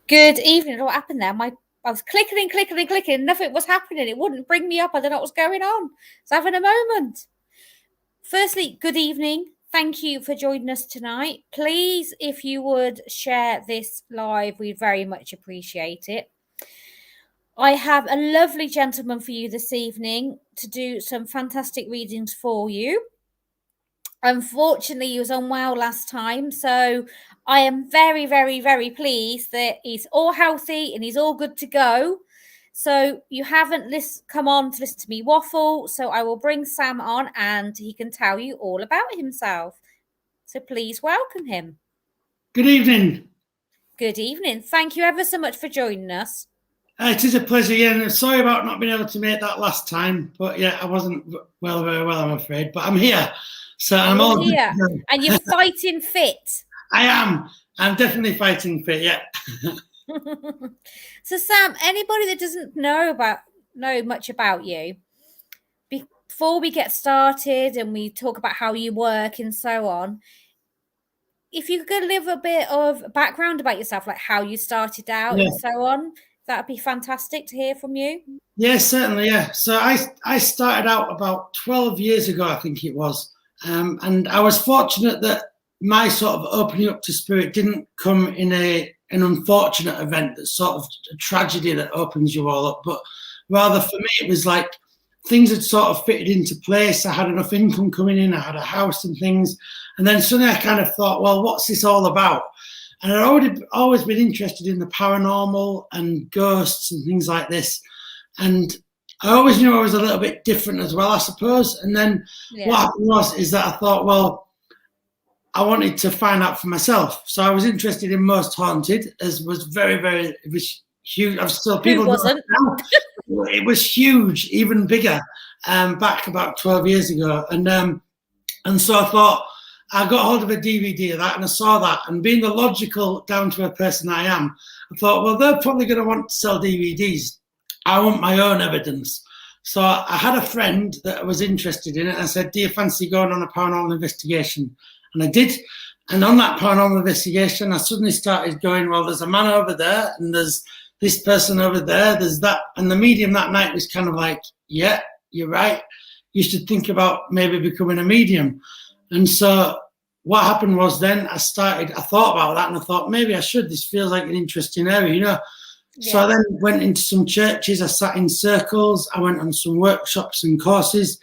Good evening. What happened there? I was clicking and clicking and clicking, and nothing was happening. It wouldn't bring me up. I don't know what was going on. I was having a moment. Firstly, good evening. Thank you for joining us tonight. Please, if you would share this live, we'd very much appreciate it. I have a lovely gentleman for you this evening to do some fantastic readings for you. Unfortunately, he was unwell last time, so I am very, very, very pleased that he's all healthy and he's all good to go. So you haven't come on to listen to me waffle, so I will bring Sam on and he can tell you all about himself. So please welcome him. Good evening. Good evening. Thank you ever so much for joining us. It is a pleasure, yeah. Sorry about not being able to make that last time, but yeah, I wasn't very well, I'm afraid. But I'm here, so I'm all here, and you're fighting fit. I am. I'm definitely fighting fit. Yeah. So, Sam, anybody that doesn't know much about you, before we get started and we talk about how you work and so on, if you could give a bit of background about yourself, like how you started out and so on, that'd be fantastic to hear from you. Yes, certainly. Yeah. So I started out about 12 years ago, I think it was, and I was fortunate that my sort of opening up to spirit didn't come in an unfortunate event that's sort of a tragedy that opens you all up, but rather for me it was like things had sort of fitted into place. I had enough income coming in, I had a house and things, and then suddenly I kind of thought, well, what's this all about? And I'd always been interested in the paranormal and ghosts and things like this, and I always knew I was a little bit different as well, I suppose. And then what happened is that I thought, well, I wanted to find out for myself. So I was interested in Most Haunted, as was it was huge. I'm still people. Who wasn't? It was huge, even bigger, back about 12 years ago. And so I thought, I got hold of a DVD of that and I saw that. And being the logical, down to earth person I am, I thought, well, they're probably going to want to sell DVDs. I want my own evidence. So I had a friend that was interested in it. I said, do you fancy going on a paranormal investigation? And I did. And on that paranormal investigation, I suddenly started going, well, there's a man over there and there's this person over there, there's that. And the medium that night was kind of like, yeah, you're right. You should think about maybe becoming a medium. And so what happened was then I thought about that and I thought, maybe I should. This feels like an interesting area, you know. Yeah. So I then went into some churches. I sat in circles. I went on some workshops and courses.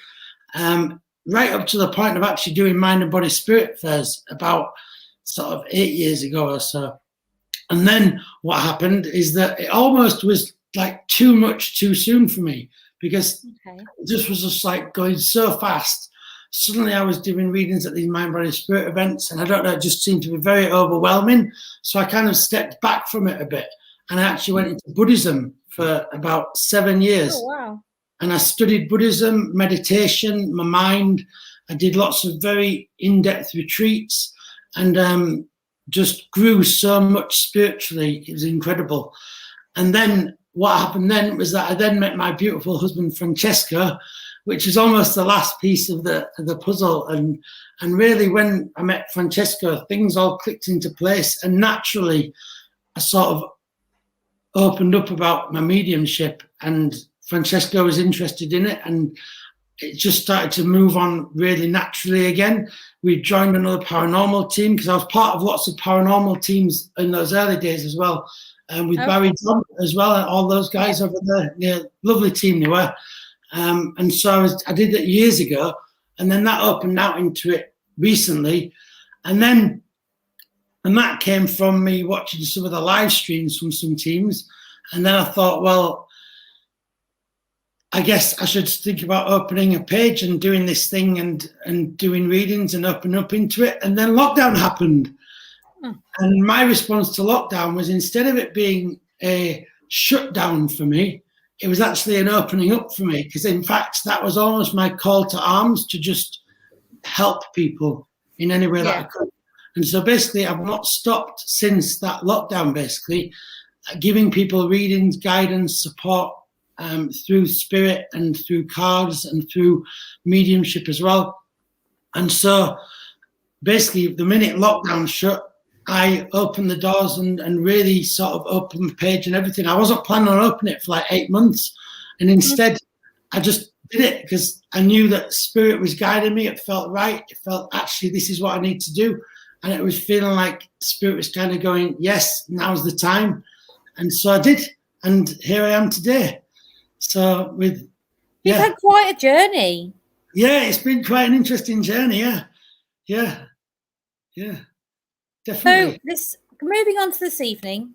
Right up to the point of actually doing mind and body spirit fairs about sort of 8 years ago or so. And then what happened is that it almost was like too much too soon for me, because this was just like going so fast. Suddenly I was doing readings at these mind body spirit events, and I don't know, it just seemed to be very overwhelming. So I kind of stepped back from it a bit, and I actually went into Buddhism for about 7 years. Oh, wow. And I studied Buddhism, meditation, my mind. I did lots of very in-depth retreats and just grew so much spiritually. It was incredible. And then what happened then was that I then met my beautiful husband, Francesco, which is almost the last piece of the puzzle. And really when I met Francesco, things all clicked into place. And naturally, I sort of opened up about my mediumship, and Francesco was interested in it, and it just started to move on really naturally again. We joined another paranormal team, because I was part of lots of paranormal teams in those early days as well, and with Barry John as well, and all those guys over there. Yeah, lovely team they were. And so I did that years ago, and then that opened out into it recently, and that came from me watching some of the live streams from some teams, and then I thought, well, I guess I should think about opening a page and doing this thing and doing readings and open up into it. And then lockdown happened. And my response to lockdown was, instead of it being a shutdown for me, it was actually an opening up for me. Because in fact, that was almost my call to arms, to just help people in any way that I could. And so basically, I've not stopped since that lockdown, basically, giving people readings, guidance, support, through spirit and through cards and through mediumship as well. And so basically the minute lockdown shut, I opened the doors and really sort of opened the page and everything. I wasn't planning on opening it for like 8 months. And instead, I just did it because I knew that Spirit was guiding me. It felt right. It felt, actually, this is what I need to do. And it was feeling like Spirit was kind of going, yes, now's the time. And so I did. And here I am today. So You've had quite a journey. Yeah, it's been quite an interesting journey. Yeah. Definitely. So moving on to this evening,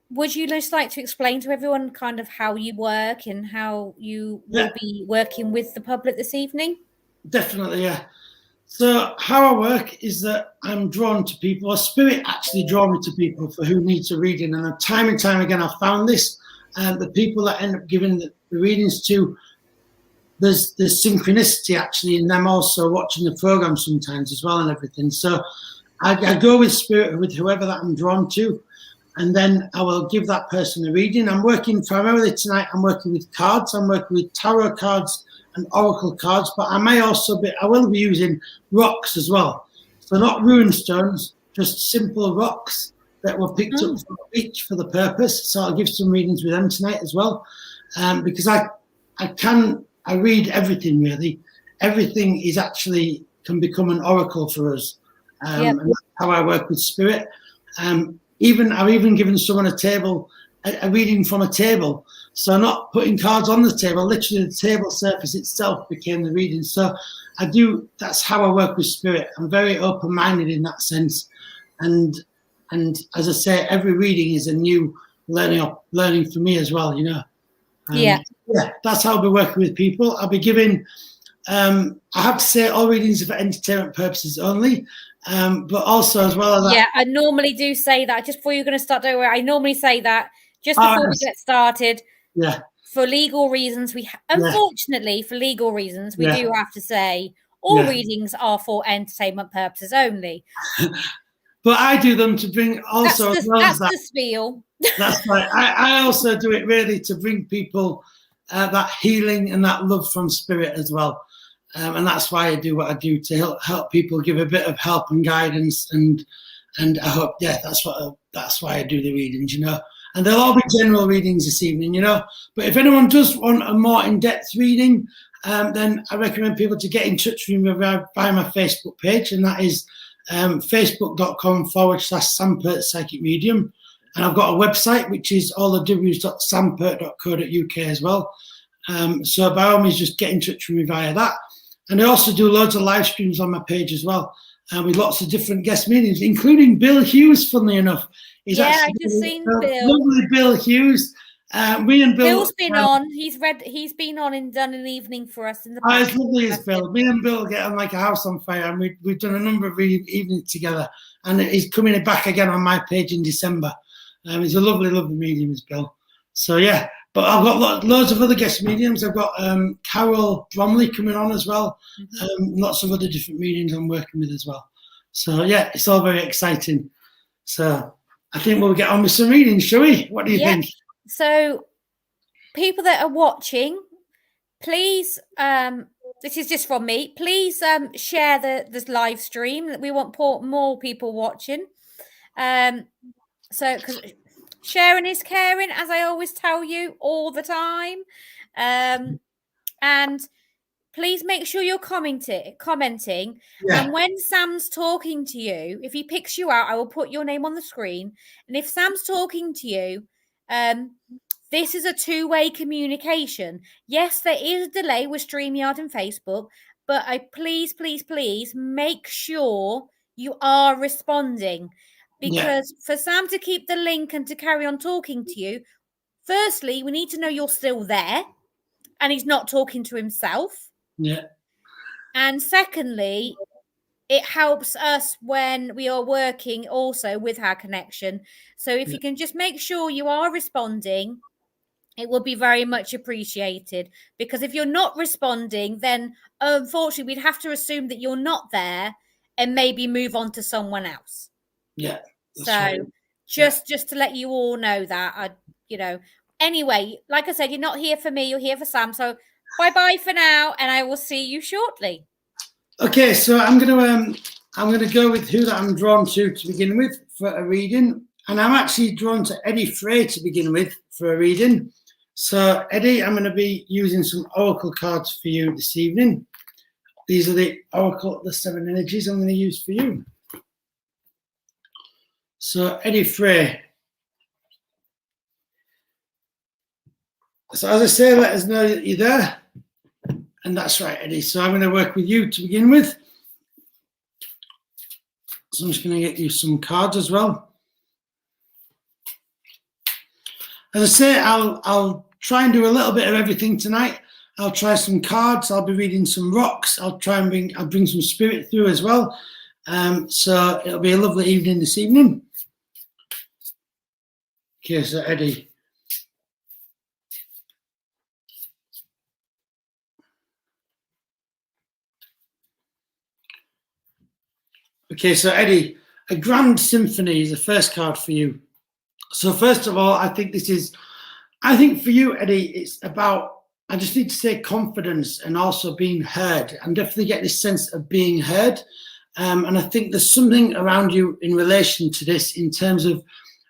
would you just like to explain to everyone kind of how you work and how you will be working with the public this evening? Definitely, yeah. So how I work is that I'm drawn to people, or Spirit actually draw me to people for who needs a reading. And time and time again, I've found this. The people that end up giving the readings to, there's synchronicity actually in them also watching the program sometimes as well and everything. So I go with Spirit, with whoever that I'm drawn to, and then I will give that person a reading. I'm working primarily tonight, I'm working with cards. I'm working with tarot cards and oracle cards, but I will be using rocks as well. So not rune stones, just simple rocks that were picked up from the beach for the purpose. So I'll give some readings with them tonight as well, because I read everything really. Everything is actually can become an oracle for us. And that's how I work with Spirit. I've even given someone a reading from a table. So not putting cards on the table, literally the table surface itself became the reading. So that's how I work with Spirit. I'm very open-minded in that sense. And as I say, every reading is a new learning for me as well, you know. Yeah, that's how I'll be working with people. I'll be giving, I have to say, all readings are for entertainment purposes only, but also as well as that. Yeah, I normally do say that. Just before you're going to start, don't worry. I normally say that just before we get started. Yeah. For legal reasons, unfortunately, for legal reasons, we do have to say all readings are for entertainment purposes only. But I do them to bring also that's the spiel. That's right. I also do it really to bring people that healing and that love from Spirit as well. And that's why I do what I do, to help people, give a bit of help and guidance. And I hope, that's why I do the readings, you know. And they'll all be general readings this evening, you know. But if anyone does want a more in-depth reading, then I recommend people to get in touch with me via my Facebook page, and that is facebook.com/Sam Pirt Psychic Medium. And I've got a website, which is allthews.sampirt.co.uk as well. So by all means, just get in touch with me via that. And I also do loads of live streams on my page as well, with lots of different guest meetings, including Bill Hughes, funnily enough. I just seen Bill. Lovely Bill Hughes. Me and Bill's been on. He's been on and done an evening for us in the past. It's lovely as Bill. Me and Bill get on like a house on fire, and we've done a number of evenings together. And he's coming back again on my page in December. He's a lovely, lovely medium, as Bill. So yeah, but I've got loads of other guest mediums. I've got Carol Bromley coming on as well. Lots of other different mediums I'm working with as well. So yeah, it's all very exciting. So I think we'll get on with some readings, shall we? What do you think? So people that are watching, please, this is just from me, please share this live stream. That we want more people watching. So because sharing is caring, as I always tell you all the time. And please make sure you're commenting. And when Sam's talking to you, if he picks you out, I will put your name on the screen. And if Sam's talking to you, this is a two-way communication. Yes, there is a delay with StreamYard and Facebook, but please make sure you are responding. Because for Sam to keep the link and to carry on talking to you, firstly, we need to know you're still there and he's not talking to himself. Yeah. And secondly, it helps us when we are working also with our connection. So if you can just make sure you are responding, it will be very much appreciated. Because if you're not responding, then unfortunately, we'd have to assume that you're not there and maybe move on to someone else. Yeah. So right. just to let you all know that, anyway, like I said, you're not here for me, you're here for Sam. So bye-bye for now, and I will see you shortly. Okay, so I'm going to I'm going to go with who that I'm drawn to begin with for a reading. And I'm actually drawn to Eddie Frey to begin with for a reading. So, Eddie, I'm going to be using some oracle cards for you this evening. These are the oracle, the 7 energies I'm going to use for you. So, Eddie Frey. So, as I say, let us know that you're there. And that's right, Eddie. So, I'm going to work with you to begin with. So, I'm just going to get you some cards as well. As I say, I'll try and do a little bit of everything tonight. I'll try some cards. I'll be reading some rocks. I'll bring some spirit through as well. So it'll be a lovely evening this evening. Okay, so Eddie. Okay, so Eddie, a grand symphony is the first card for you. So first of all, I think for you, Eddie, it's about, I just need to say confidence and also being heard. I'm definitely getting this sense of being heard. And I think there's something around you in relation to this in terms of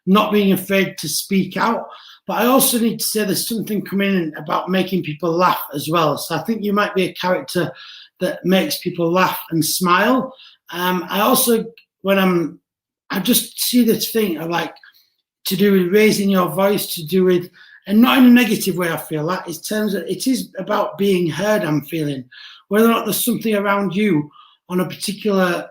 not being afraid to speak out. But I also need to say there's something coming in about making people laugh as well. So I think you might be a character that makes people laugh and smile. I also, I just see this thing of like, to do with raising your voice, to do with, and not in a negative way, I feel that. In terms of, it is about being heard, I'm feeling. Whether or not there's something around you on a particular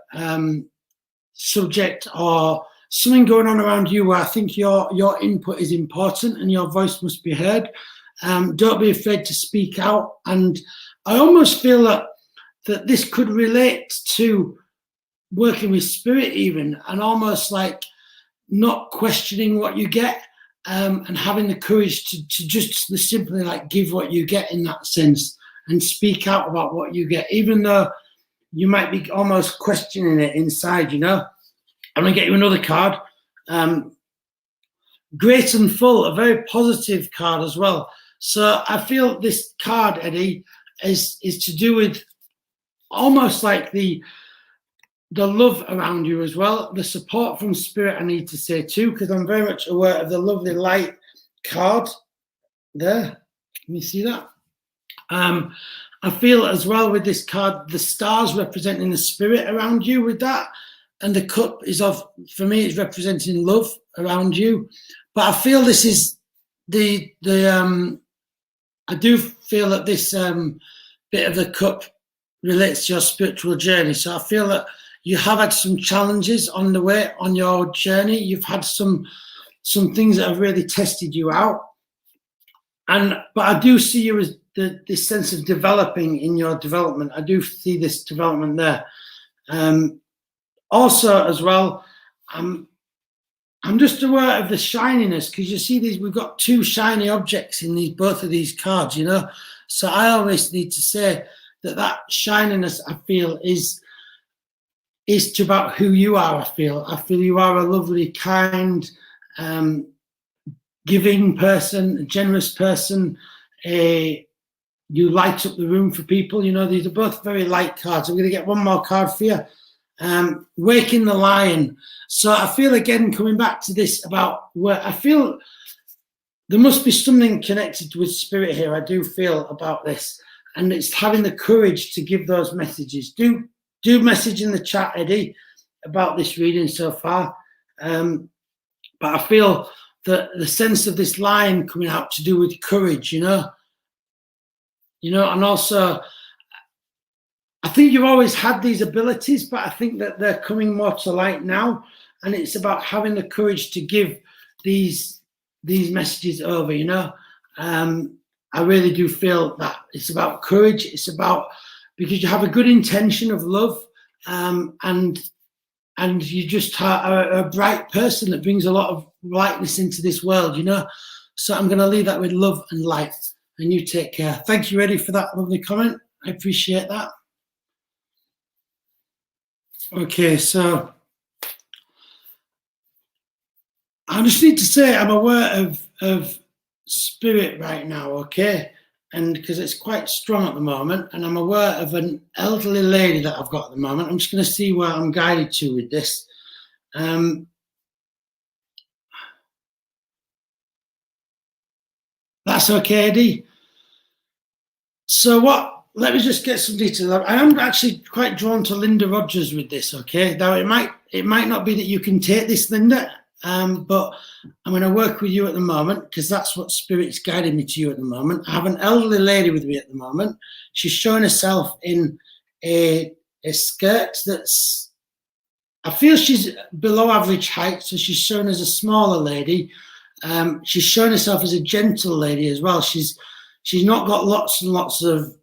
subject or something going on around you where I think your input is important and your voice must be heard. Don't be afraid to speak out. And I almost feel that this could relate to working with spirit even, and almost like not questioning what you get, and having the courage to just simply like give what you get in that sense and speak out about what you get, even though you might be almost questioning it inside, you know. I'm going to get you another card. Great and Full, a very positive card as well. So I feel this card, Eddie, is to do with almost like the love around you as well, the support from spirit, I need to say too, because I'm very much aware of the lovely light card there. Can you see that? I feel as well with this card, the stars representing the spirit around you with that, and the cup is for me, it's representing love around you. But I feel this is I do feel that this bit of the cup relates to your spiritual journey. So I feel that you have had some challenges on the way on your journey. You've had some things that have really tested you out. But I do see you as this sense of developing in your development. I do see this development there. Also, as well, I'm just aware of the shininess, because you see these. We've got two shiny objects in both of these cards, you know. So I always need to say that shininess, I feel, is about who you are. I feel you are a lovely, kind, giving person, a generous person. You light up the room for people. You know, these are both very light cards. I'm going to get one more card for you. Waking the Lion. So I feel, again, coming back to this about where I feel there must be something connected with spirit here. I do feel about this, and it's having the courage to give those messages. Do message in the chat, Eddie, about this reading so far. But I feel that the sense of this lion coming out to do with courage, you know, and also I think you've always had these abilities, but I think that they're coming more to light now, and it's about having the courage to give these messages over, you know. I really do feel that it's about courage. It's about, because you have a good intention of love, and you just are a bright person that brings a lot of lightness into this world, you know. So I'm going to leave that with love and light, and you take care. Thank you, Eddie, for that lovely comment. I appreciate that. Okay, so I just need to say I'm aware of spirit right now, okay? and because it's quite strong at the moment, and I'm aware of an elderly lady that I've got at the moment. I'm just going to see where I'm guided to with this. That's okay, Eddie. So let me just get some detail. I am actually quite drawn to Linda Rogers with this, okay? Now, it might not be that you can take this, Linda, but I'm going to work with you at the moment because that's what Spirit's guiding me to you at the moment. I have an elderly lady with me at the moment. She's showing herself in a skirt that's, I feel she's below average height, so she's shown as a smaller lady. She's shown herself as a gentle lady as well. She's not got lots and lots of,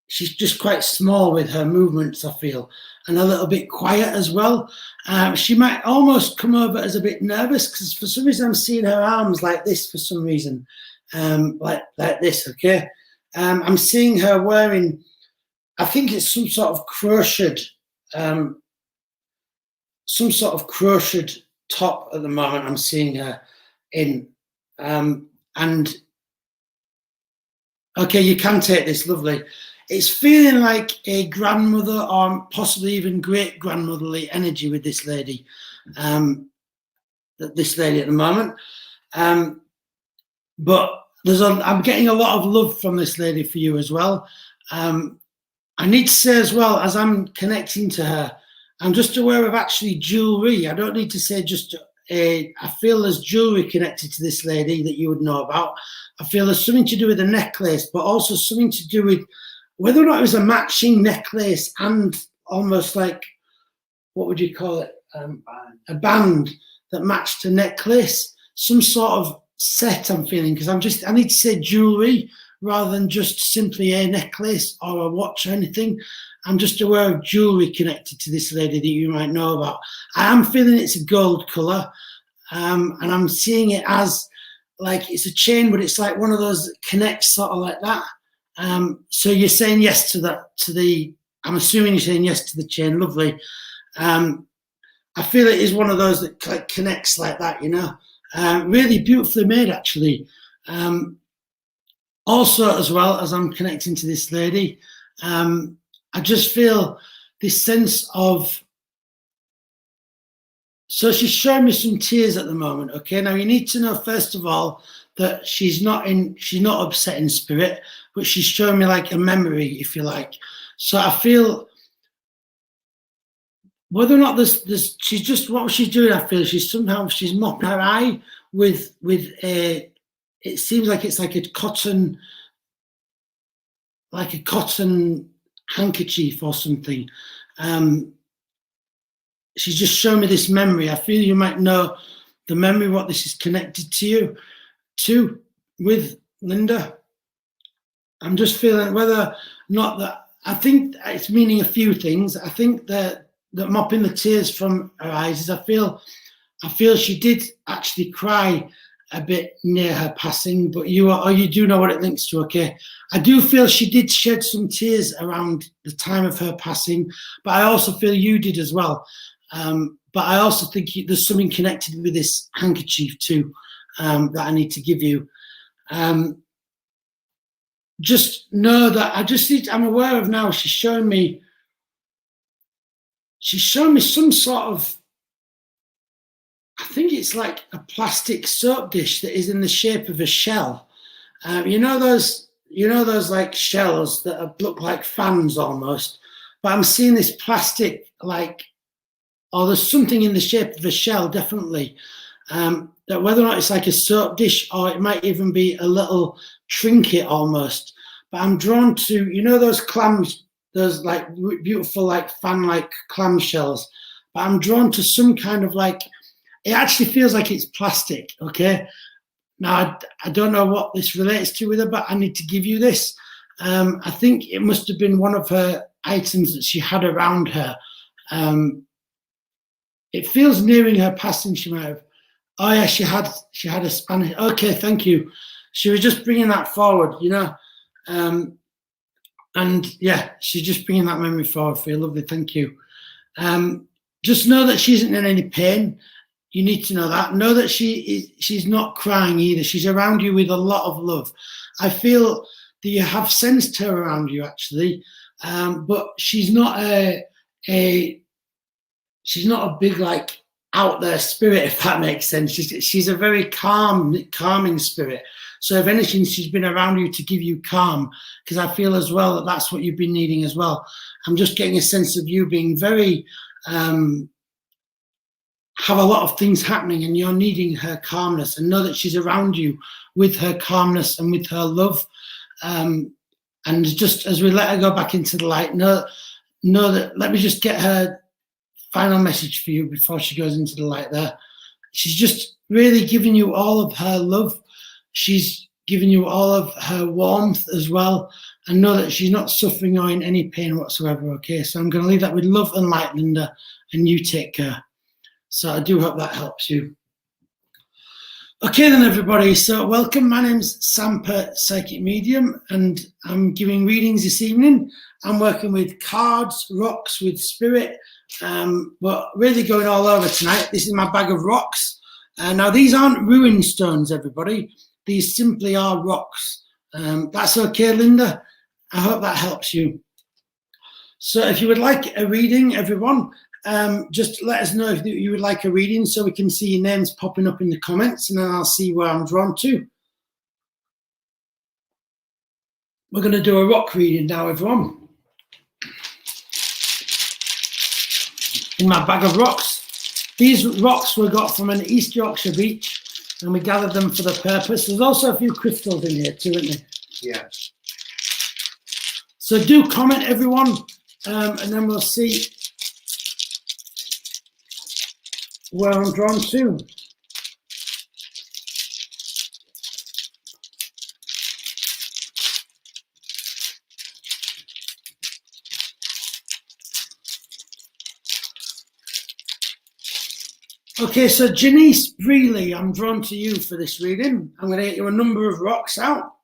she's just quite small with her movements, I feel, and a little bit quiet as well. She might almost come over as a bit nervous because for some reason I'm seeing her arms like this for some reason, like this, okay? I'm seeing her wearing, I think it's some sort of crocheted top at the moment I'm seeing her in. And okay, you can take this, lovely. It's feeling like a grandmother or possibly even great grandmotherly energy with this lady, at the moment. But I'm getting a lot of love from this lady for you as well. I need to say as well, as I'm connecting to her, I'm just aware of actually jewelry. I don't need to say just I feel there's jewelry connected to this lady that you would know about. I feel there's something to do with a necklace, but also something to do with whether or not it was a matching necklace and almost like, what would you call it? A band that matched a necklace, some sort of set I'm feeling, because I need to say jewelry rather than just simply a necklace or a watch or anything. I'm just aware of jewelry connected to this lady that you might know about. I am feeling it's a gold colour, and I'm seeing it as like it's a chain, but it's like one of those that connects sort of like that. So you're saying yes to that, I'm assuming you're saying yes to the chain, lovely. I feel it is one of those that connects like that, you know. Really beautifully made, actually. Also, as well as I'm connecting to this lady, I just feel this sense of, so she's showing me some tears at the moment, okay? Now you need to know, first of all, that she's not upset in spirit, but she's showing me like a memory, if you like. So I feel, whether or not she's just, what she's doing, I feel she's mopping her eye with it seems like it's like a cotton handkerchief or something. She's just shown me this memory. I feel you might know the memory, what this is connected to you to with Linda. I'm just feeling whether or not that, I think it's meaning a few things. I think that mopping the tears from her eyes is I feel she did actually cry a bit near her passing, but you do know what it links to, okay? I do feel she did shed some tears around the time of her passing, but I also feel you did as well. But I also think there's something connected with this handkerchief too, that I need to give you. Just know that I'm aware of now, she's showing me some sort of, I think it's like a plastic soap dish that is in the shape of a shell. You know those like shells that look like fans almost, but I'm seeing this plastic or there's something in the shape of a shell, definitely. That whether or not it's like a soap dish or it might even be a little trinket almost. But I'm drawn to, those clams, those like beautiful like fan-like clam shells. But I'm drawn to some kind of like, it actually feels like it's plastic, okay? Now, I don't know what this relates to with her, but I need to give you this. I think it must have been one of her items that she had around her. It feels nearing her passing, she might have. Oh yeah, she had a Spanish. Okay, thank you. She was just bringing that forward, and yeah, she's just bringing that memory forward for you. Lovely, thank you. Just know that she isn't in any pain. you need to know that. Know that she's not crying either. She's around you with a lot of love. I feel that you have sensed her around you actually, but she's not a big like out there spirit, if that makes sense. She's a very calming spirit. So if anything, she's been around you to give you calm, because I feel as well that that's what you've been needing as well. I'm just getting a sense of you being very have a lot of things happening, and you're needing her calmness, and know that she's around you with her calmness and with her love. And just as we let her go back into the light, know that, let me just get her final message for you before she goes into the light there. She's just really giving you all of her love. She's giving you all of her warmth as well, and know that she's not suffering or in any pain whatsoever, okay? So I'm going to leave that with love and light, Linda, and you take care. So I do hope that helps you. Okay then, everybody, so welcome. My name's Sam Pirt, Psychic Medium, and I'm giving readings this evening. I'm working with cards, rocks, with spirit, but really going all over tonight. This is my bag of rocks. Now, these aren't ruin stones, everybody. These simply are rocks. That's okay, Linda? I hope that helps you. So if you would like a reading, everyone, just let us know if you would like a reading so we can see your names popping up in the comments, and then I'll see where I'm drawn to. We're going to do a rock reading now, everyone. In my bag of rocks. These rocks were got from an East Yorkshire beach, and we gathered them for the purpose. There's also a few crystals in here too, isn't there? Yeah. So do comment, everyone, and then we'll see where I'm drawn to. Okay, so Janice Brealey, I'm drawn to you for this reading. I'm going to get you a number of rocks out.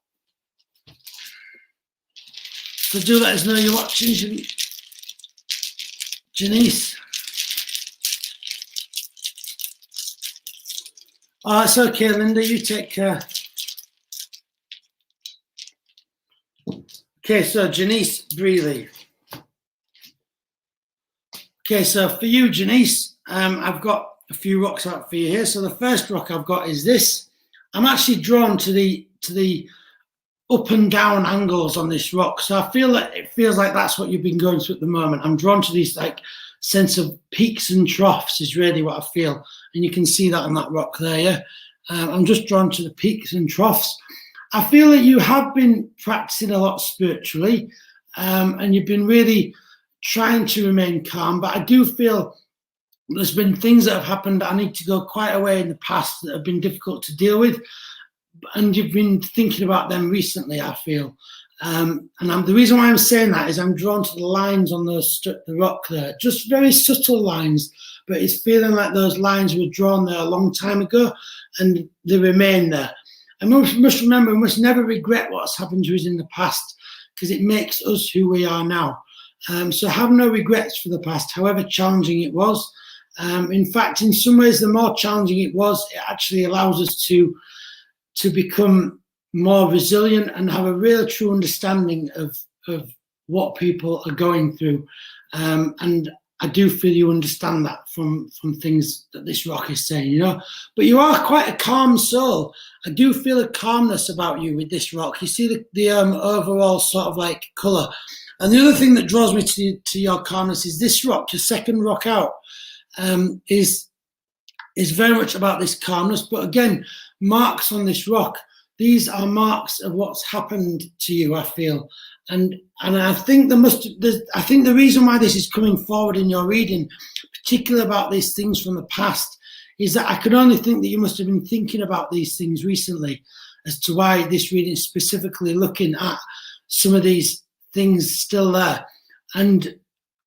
So do let us know you're watching, Janice. Oh, it's okay, Linda, you take care. Okay, so Janice Brealey. Okay, so for you, Janice, I've got a few rocks out for you here. So the first rock I've got is this. I'm actually drawn to the up and down angles on this rock. So I feel that it feels like that's what you've been going through at the moment. I'm drawn to these like sense of peaks and troughs is really what I feel. And you can see that on that rock there, yeah? I'm just drawn to the peaks and troughs. I feel that you have been practicing a lot spiritually, and you've been really trying to remain calm, but I do feel there's been things that have happened that I need to go quite a way in the past that have been difficult to deal with, and you've been thinking about them recently, I feel. The reason why I'm saying that is I'm drawn to the lines on the rock there, just very subtle lines, but it's feeling like those lines were drawn there a long time ago and they remain there. And we must remember, we must never regret what's happened to us in the past, because it makes us who we are now. So have no regrets for the past, however challenging it was. In fact, in some ways, the more challenging it was, it actually allows us to become more resilient and have a real true understanding of what people are going through. And I do feel you understand that from things that this rock is saying, you know. But you are quite a calm soul. I do feel a calmness about you with this rock. You see the overall sort of like colour. And the other thing that draws me to your calmness is this rock, your second rock out, is very much about this calmness. But again, marks on this rock, these are marks of what's happened to you, I feel. And I think I think the reason why this is coming forward in your reading, particularly about these things from the past, is that I can only think that you must have been thinking about these things recently as to why this reading is specifically looking at some of these things still there. And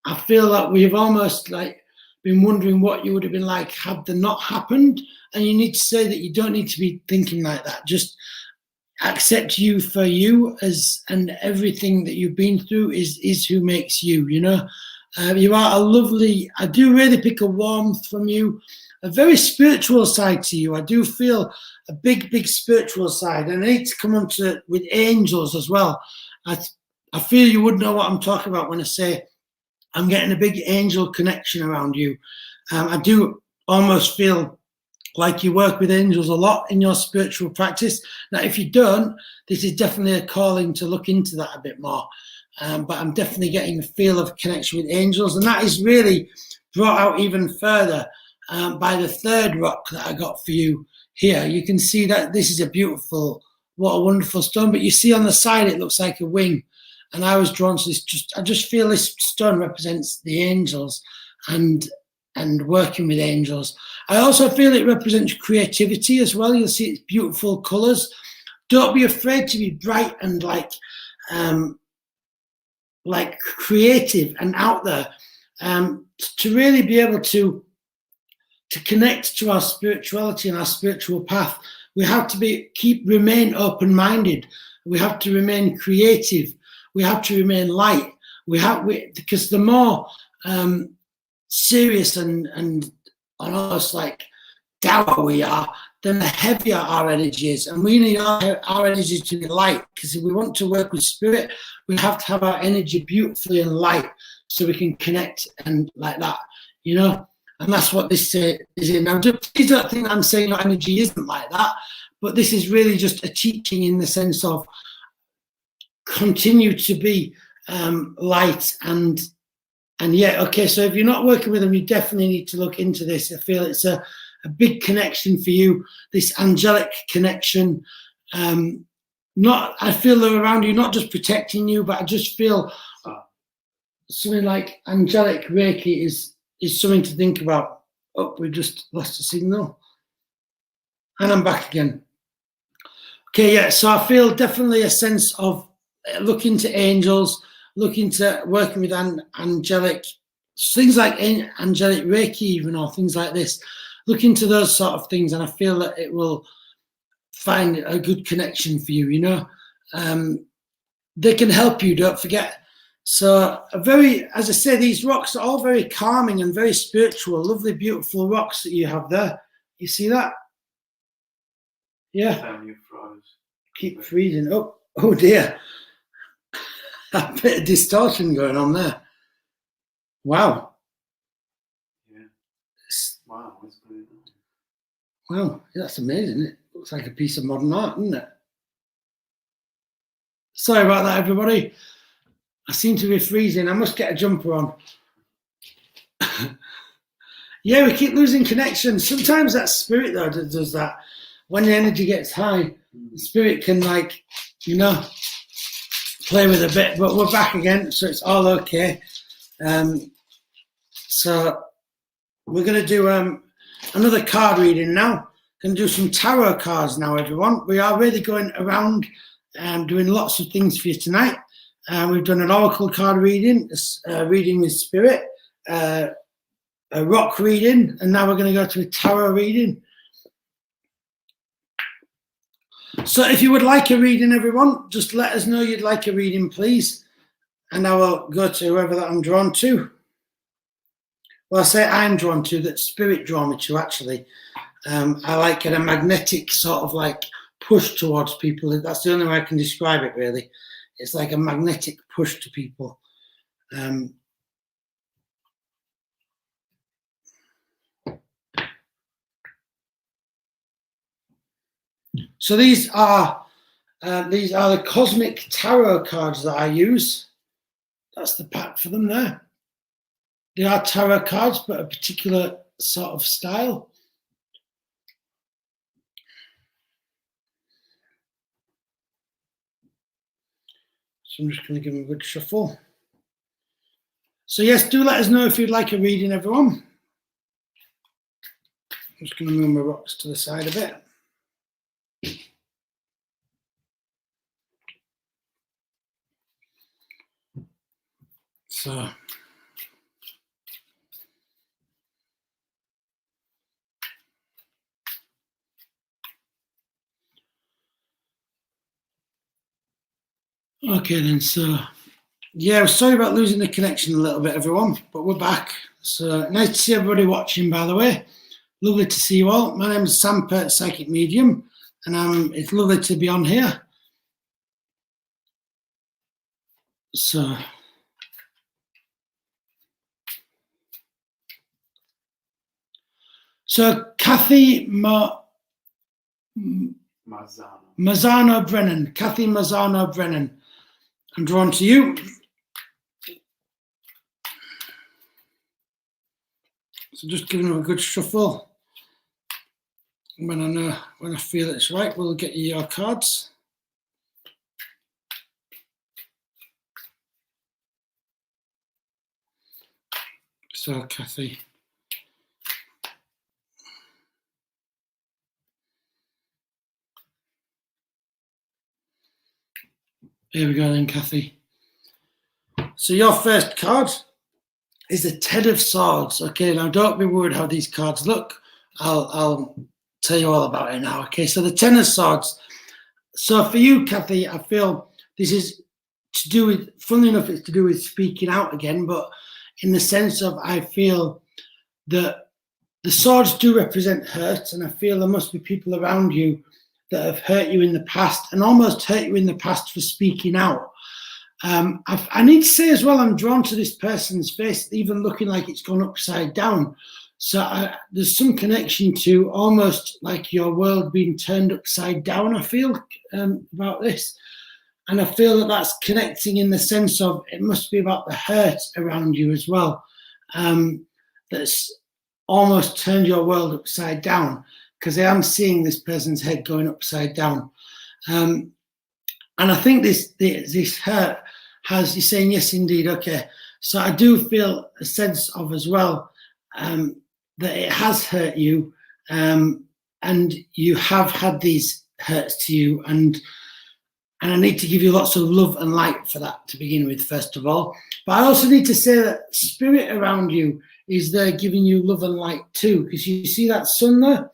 I feel that we've almost like been wondering what you would have been like had they not happened. And you need to say that you don't need to be thinking like that. Just accept you for you, and everything that you've been through is who makes you, you know. You are a lovely, I do really pick a warmth from you, a very spiritual side to you. I do feel a big spiritual side, and I need to come on to it with angels as well. I feel you would know what I'm talking about when I say I'm getting a big angel connection around you. I do almost feel like you work with angels a lot in your spiritual practice. Now, if you don't, this is definitely a calling to look into that a bit more. But I'm definitely getting a feel of connection with angels, and that is really brought out even further by the third rock that I got for you here. You can see that this is a beautiful, what a wonderful stone, but you see on the side it looks like a wing, and I was drawn to this. I just feel this stone represents the angels and working with angels. I also feel it represents creativity as well. You'll see its beautiful colours. Don't be afraid to be bright and like creative and out there, to really be able to connect to our spirituality and our spiritual path. We have to remain open-minded. We have to remain creative. We have to remain light. Because the more serious and almost like dour we are, then the heavier our energy is. And we need our energy to be light, because if we want to work with spirit, we have to have our energy beautifully and light so we can connect and like that, you know? And that's what this is in. Now, please don't think I'm saying your energy isn't like that, but this is really just a teaching in the sense of continue to be light and yeah, okay, so if you're not working with them, you definitely need to look into this. I feel it's a big connection for you, this angelic connection. I feel they're around you, not just protecting you, but I just feel something like angelic Reiki is something to think about. Oh, we just lost the signal. And I'm back again. Okay, yeah, so I feel definitely a sense of looking to angels, looking to working with angelic, things like angelic Reiki even, or things like this. Look into those sort of things, and I feel that it will find a good connection for you, you know. They can help you, don't forget. So as I say, these rocks are all very calming and very spiritual, lovely, beautiful rocks that you have there. You see that? Yeah. Sam, you froze. Keep freezing. Oh dear. A bit of distortion going on there. Wow. Yeah. Wow, what's going on? Wow, that's amazing. It looks like a piece of modern art, doesn't it? Sorry about that, everybody. I seem to be freezing. I must get a jumper on. Yeah, we keep losing connection. Sometimes that spirit, though, does that. When the energy gets high, the spirit can, like, you know, play with a bit. But we're back again, so it's all okay. So we're going to do another card reading now. Going to do some tarot cards now, everyone. We are really going around doing lots of things for you tonight. We've done an oracle card reading, a reading with spirit, a rock reading, and now we're going to go to a tarot reading. So if you would like a reading, everyone, just let us know you'd like a reading, please. And I will go to whoever that I'm drawn to. Well, I say I'm drawn to, that spirit draw me to, actually. I like a magnetic sort of like push towards people. That's the only way I can describe it, really. It's like a magnetic push to people. So these are the cosmic tarot cards that I use. That's the pack for them there. They are tarot cards, but a particular sort of style. So I'm just going to give them a good shuffle. So yes, do let us know if you'd like a reading, everyone. I'm just going to move my rocks to the side a bit. So okay then, so yeah, sorry about losing the connection a little bit, everyone, but we're back. So nice to see everybody watching, by the way. Lovely to see you all. My name is Sam Pirt, Psychic Medium, and it's lovely to be on here. So, Kathy Mazzano Brennan, Kathy Mazzano Brennan, I'm drawn to you. So just giving them a good shuffle. When I feel it's right, we'll get you your cards. So, Kathy. Here we go then, Kathy. So your first card is the Ten of Swords. Okay, now don't be worried how these cards look. I'll tell you all about it now. Okay, so the Ten of Swords. So for you, Kathy, I feel this is to do with, funnily enough, it's to do with speaking out again, but in the sense of I feel that the swords do represent hurt, and I feel there must be people around you that have hurt you in the past and almost hurt you in the past for speaking out. I need to say as well, I'm drawn to this person's face, even looking like it's gone upside down. So there's some connection to almost like your world being turned upside down, I feel, about this. And I feel that that's connecting in the sense of it must be about the hurt around you as well. That's almost turned your world upside down, because I am seeing this person's head going upside down. And I think this hurt has, you're saying, yes, indeed, okay. So I do feel a sense of as well that it has hurt you, and you have had these hurts to you, and I need to give you lots of love and light for that to begin with, first of all. But I also need to say that spirit around you is there giving you love and light too, because you see that sun there?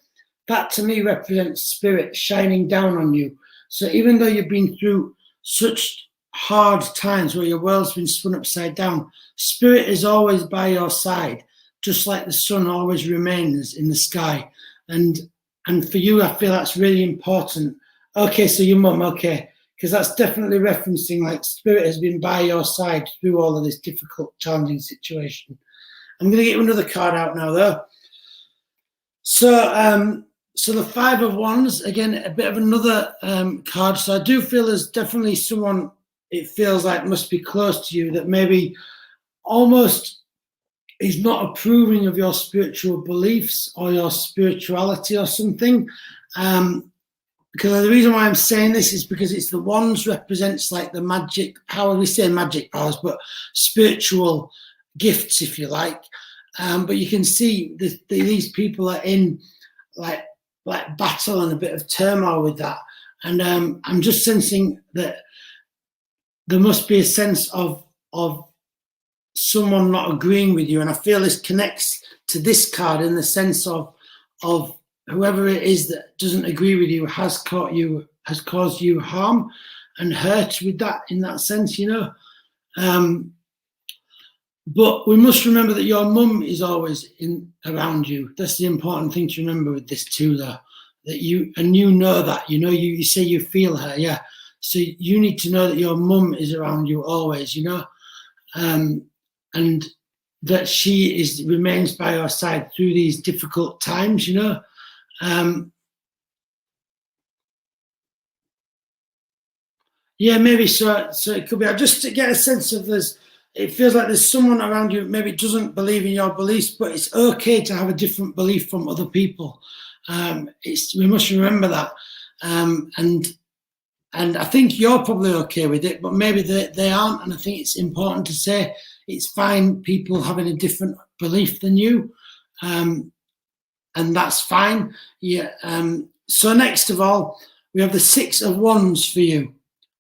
That to me represents spirit shining down on you. So even though you've been through such hard times where your world's been spun upside down, spirit is always by your side, just like the sun always remains in the sky. And for you, I feel that's really important. Okay, so your mum, okay, because that's definitely referencing like spirit has been by your side through all of this difficult, challenging situation. I'm going to get another card out now, though. So the Five of Wands, again, a bit of another card. So I do feel there's definitely someone, it feels like must be close to you that maybe almost is not approving of your spiritual beliefs or your spirituality or something. Because the reason why I'm saying this is because it's the Wands represents like the magic power. We say magic powers, but spiritual gifts, if you like. But you can see these people are in like battle and a bit of turmoil with that. And I'm just sensing that there must be a sense of someone not agreeing with you. And I feel this connects to this card in the sense of whoever it is that doesn't agree with you has caused you harm and hurt with that, in that sense, you know. But we must remember that your mum is always around you. That's the important thing to remember with this too, though. That you know that, you know, you say you feel her, yeah. So you need to know that your mum is around you always, you know, and that she remains by your side through these difficult times, you know. Yeah, maybe so. So it could be. I just to get a sense of this. It feels like there's someone around you maybe doesn't believe in your beliefs, but it's okay to have a different belief from other people. We must remember that, and I think you're probably okay with it, but maybe they aren't. And I think it's important to say it's fine people having a different belief than you, and that's fine. Yeah. So next of all, we have the Six of Wands for you.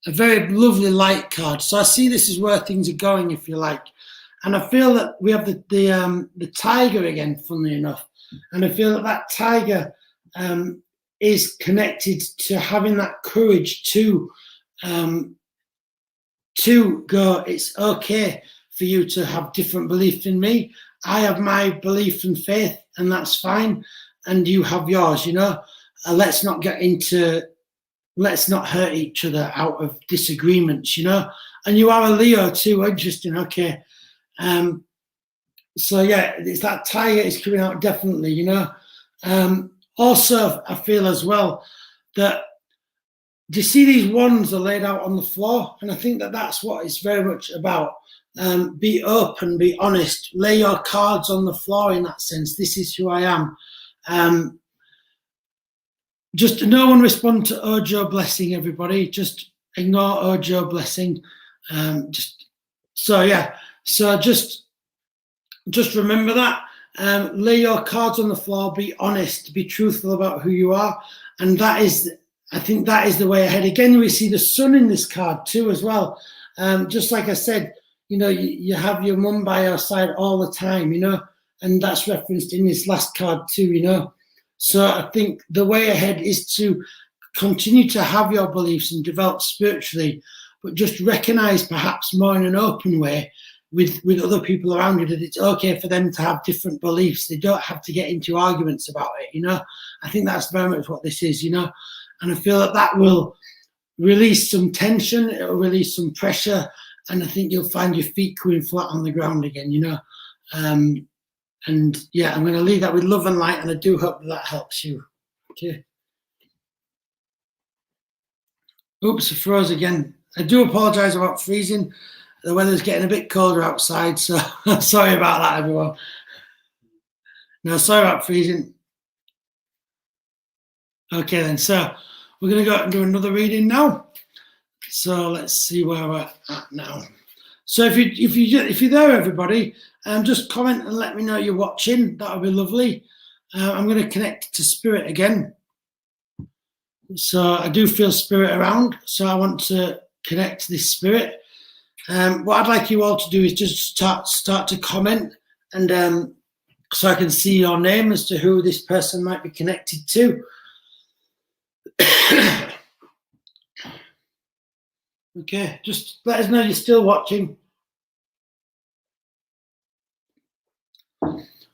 A very lovely light card. So I see this is where things are going, if you like. And I feel that we have the tiger again, funnily enough. And I feel that tiger is connected to having that courage to go, it's okay for you to have different belief in me. I have my belief and faith, and that's fine. and you have yours, you know. Let's not hurt each other out of disagreements, you know. And you are a Leo too, interesting, okay. So yeah, it's that tiger is coming out definitely, you know. Also, I feel as well that, do you see these wands are laid out on the floor? And I think that that's what it's very much about. Be open, be honest, lay your cards on the floor in that sense. This is who I am. Just no one respond to Ojo blessing, everybody. Just ignore Ojo blessing. So just remember that. Lay your cards on the floor, be honest, be truthful about who you are. And I think that is the way ahead. Again, we see the sun in this card too as well. Just like I said, you know, you have your mum by your side all the time, you know, and that's referenced in this last card too, you know. So I think the way ahead is to continue to have your beliefs and develop spiritually, but just recognize perhaps more in an open way with other people around you that it's okay for them to have different beliefs. They don't have to get into arguments about it, you know. I think that's very much what this is, you know. And I feel that will release some tension, it will release some pressure, and I think you'll find your feet coming flat on the ground again, you know. And yeah, I'm going to leave that with love and light, and I do hope that helps you. Okay. Oops, I froze again. I do apologise about freezing. The weather's getting a bit colder outside, so sorry about that, everyone. No, sorry about freezing. Okay then, so we're going to go and do another reading now. So let's see where we're at now. So if you're there, everybody, just comment and let me know you're watching. That would be lovely. I'm going to connect to spirit again. So I do feel spirit around. So I want to connect to this spirit. What I'd like you all to do is just start to comment, and so I can see your name as to who this person might be connected to. Okay, just let us know you're still watching.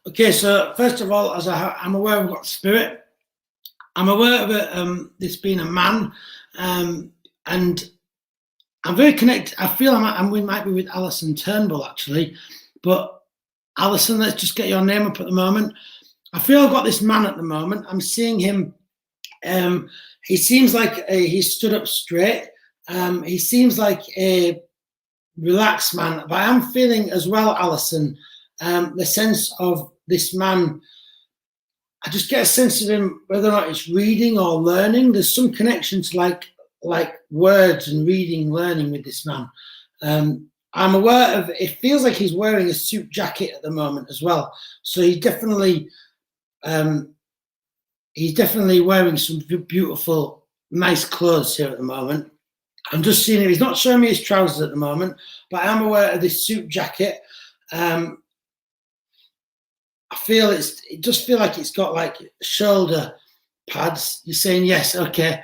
Okay, so first of all, as I'm aware of what spirit, I'm aware of it, this being a man, and I'm very connected. I feel we might be with Alison Turnbull actually, but Alison, let's just get your name up at the moment. I feel I've got this man at the moment. I'm seeing him. He seems like he's stood up straight. He seems like a relaxed man, but I'm feeling as well, Alison, the sense of this man. I just get a sense of him, whether or not it's reading or learning. There's some connection to like words and reading, learning with this man. I'm aware of, it feels like he's wearing a suit jacket at the moment as well. So he's definitely wearing some beautiful, nice clothes here at the moment. I'm just seeing him. He's not showing me his trousers at the moment, but I am aware of this suit jacket. I feel it just feel like it's got like shoulder pads. You're saying yes, okay.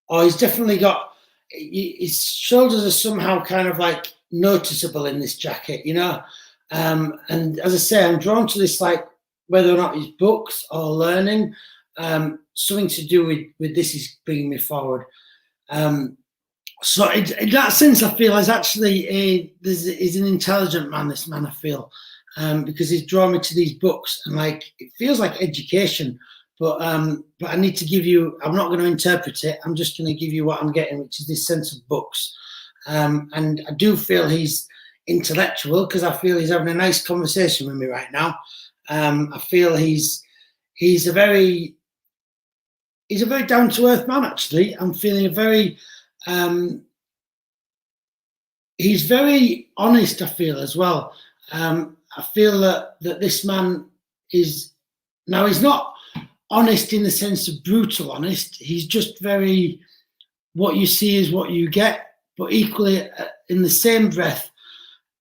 Or he's definitely got, his shoulders are somehow kind of like noticeable in this jacket, you know. And as I say, I'm drawn to this, like whether or not it's books or learning, something to do with this is bringing me forward. So in that sense, I feel he's actually he's an intelligent man, this man, I feel, because he's drawn me to these books, and like it feels like education, but I need to give you, I'm not going to interpret it, I'm just going to give you what I'm getting, which is this sense of books. And I do feel he's intellectual, because I feel he's having a nice conversation with me right now. I feel he's a very down-to-earth man, actually. I'm feeling he's very honest, I feel, as well. I feel that this man is, now he's not honest in the sense of brutal honest, he's just very, what you see is what you get, but equally in the same breath,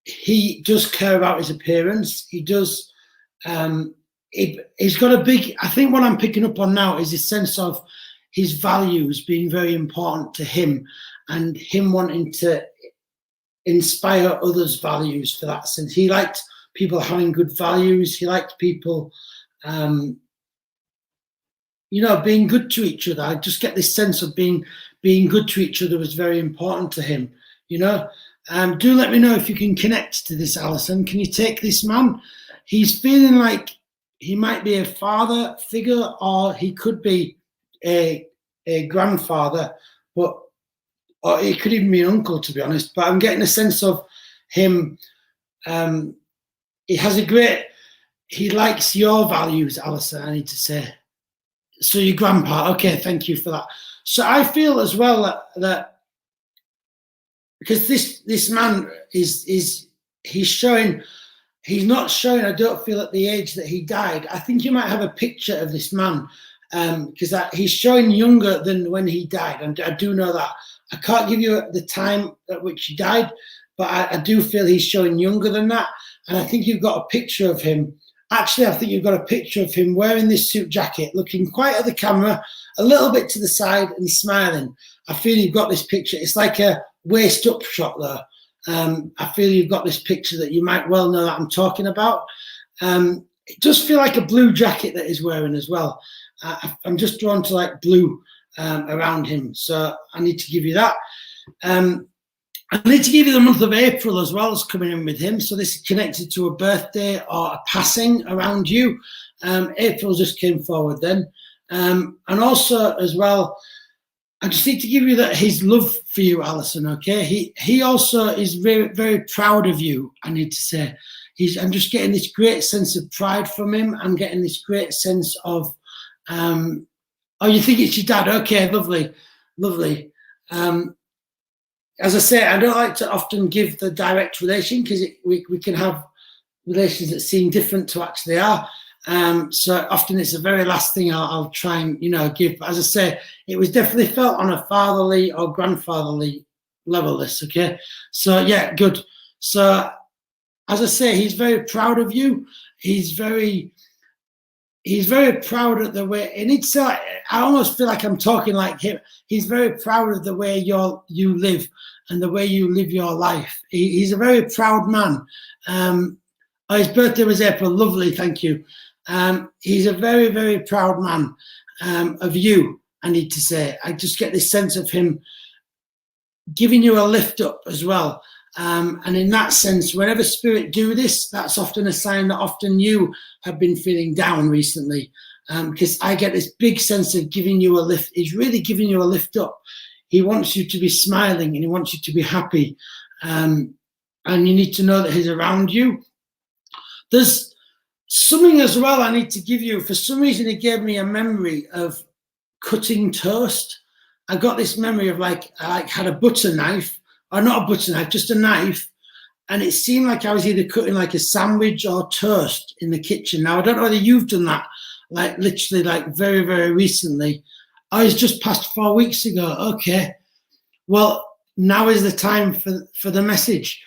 he does care about his appearance. He does, he's got a big, I think what I'm picking up on now is this sense of his values being very important to him, and him wanting to inspire others' values for that sense. He liked people having good values. He liked people you know, being good to each other. I just get this sense of being good to each other was very important to him, you know. Do let me know if you can connect to this, Alison. Can you take this man? He's feeling like he might be a father figure, or he could be a grandfather, or he could even be an uncle, to be honest. But I'm getting a sense of him. He likes your values, Alison, I need to say. So your grandpa, okay, thank you for that. So I feel as well that because this man he's not showing, I don't feel, at the age that he died. I think you might have a picture of this man, because he's showing younger than when he died, and I do know that. I can't give you the time at which he died, but I do feel he's showing younger than that. And I think you've got a picture of him. Actually, I think you've got a picture of him wearing this suit jacket, looking quite at the camera, a little bit to the side and smiling. I feel you've got this picture. It's like a waist up shot though. I feel you've got this picture that you might well know that I'm talking about. It does feel like a blue jacket that he's wearing as well. I'm just drawn to like blue around him. So I need to give you that. I need to give you the month of April as well as coming in with him. So this is connected to a birthday or a passing around you. April just came forward then. And also as well, I just need to give you that his love for you, Alison, okay? He also is very, very proud of you, I need to say. I'm just getting this great sense of pride from him. I'm getting this great sense of, oh, you think it's your dad? Okay, lovely, lovely. As I say, I don't like to often give the direct relation because we can have relations that seem different to actually are. So often it's the very last thing I'll try and, you know, give. But as I say, it was definitely felt on a fatherly or grandfatherly level, this, okay? So, yeah, good. So, as I say, he's very proud of you. He's very proud of the way, and it's I almost feel like I'm talking like him. He's very proud of the way you live and the way you live your life. He's a very proud man. His birthday was April. Lovely, thank you. He's a very, very proud man of you, I need to say. I just get this sense of him giving you a lift up as well. And in that sense, whenever spirit do this, that's often a sign that often you have been feeling down recently. Because I get this big sense of giving you a lift. He's really giving you a lift up. He wants you to be smiling and he wants you to be happy. And you need to know that he's around you. There's something as well I need to give you. For some reason, it gave me a memory of cutting toast. I got this memory of I had a butter knife, or not a butter knife, just a knife. And it seemed like I was either cutting like a sandwich or toast in the kitchen. Now, I don't know whether you've done that, like literally like very, very recently. I was just past 4 weeks ago. Okay. Well, now is the time for the message.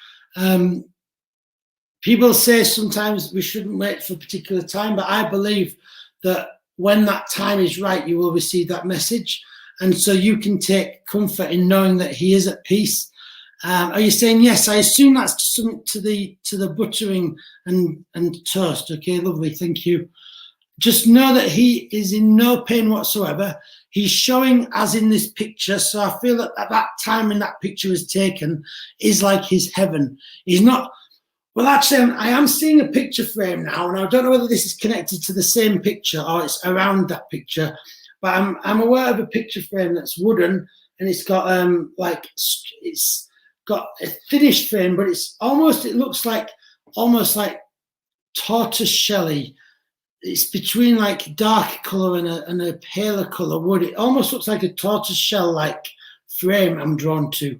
People say sometimes we shouldn't wait for a particular time, but I believe that when that time is right, you will receive that message. And so you can take comfort in knowing that he is at peace. Are you saying yes? I assume that's something to the buttering and toast. Okay, lovely, thank you. Just know that he is in no pain whatsoever. He's showing as in this picture. So I feel that at that time when that picture was taken is like his heaven. He's not, well, actually, I am seeing a picture frame now, and I don't know whether this is connected to the same picture or it's around that picture, but I'm aware of a picture frame that's wooden, and it's got it's got a finished frame, but it looks like almost like tortoise shelly. It's between like dark colour and a paler colour wood. It almost looks like a tortoise shell like frame I'm drawn to,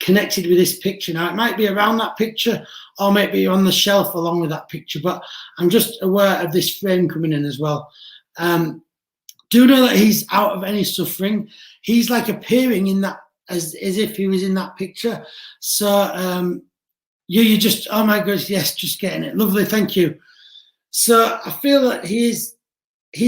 connected with this picture. Now it might be around that picture or maybe on the shelf along with that picture, but I'm just aware of this frame coming in as well. Do know that he's out of any suffering. He's like appearing in that as if he was in that picture. So you just, oh my goodness, yes, just getting it. Lovely, thank you. So I feel that he's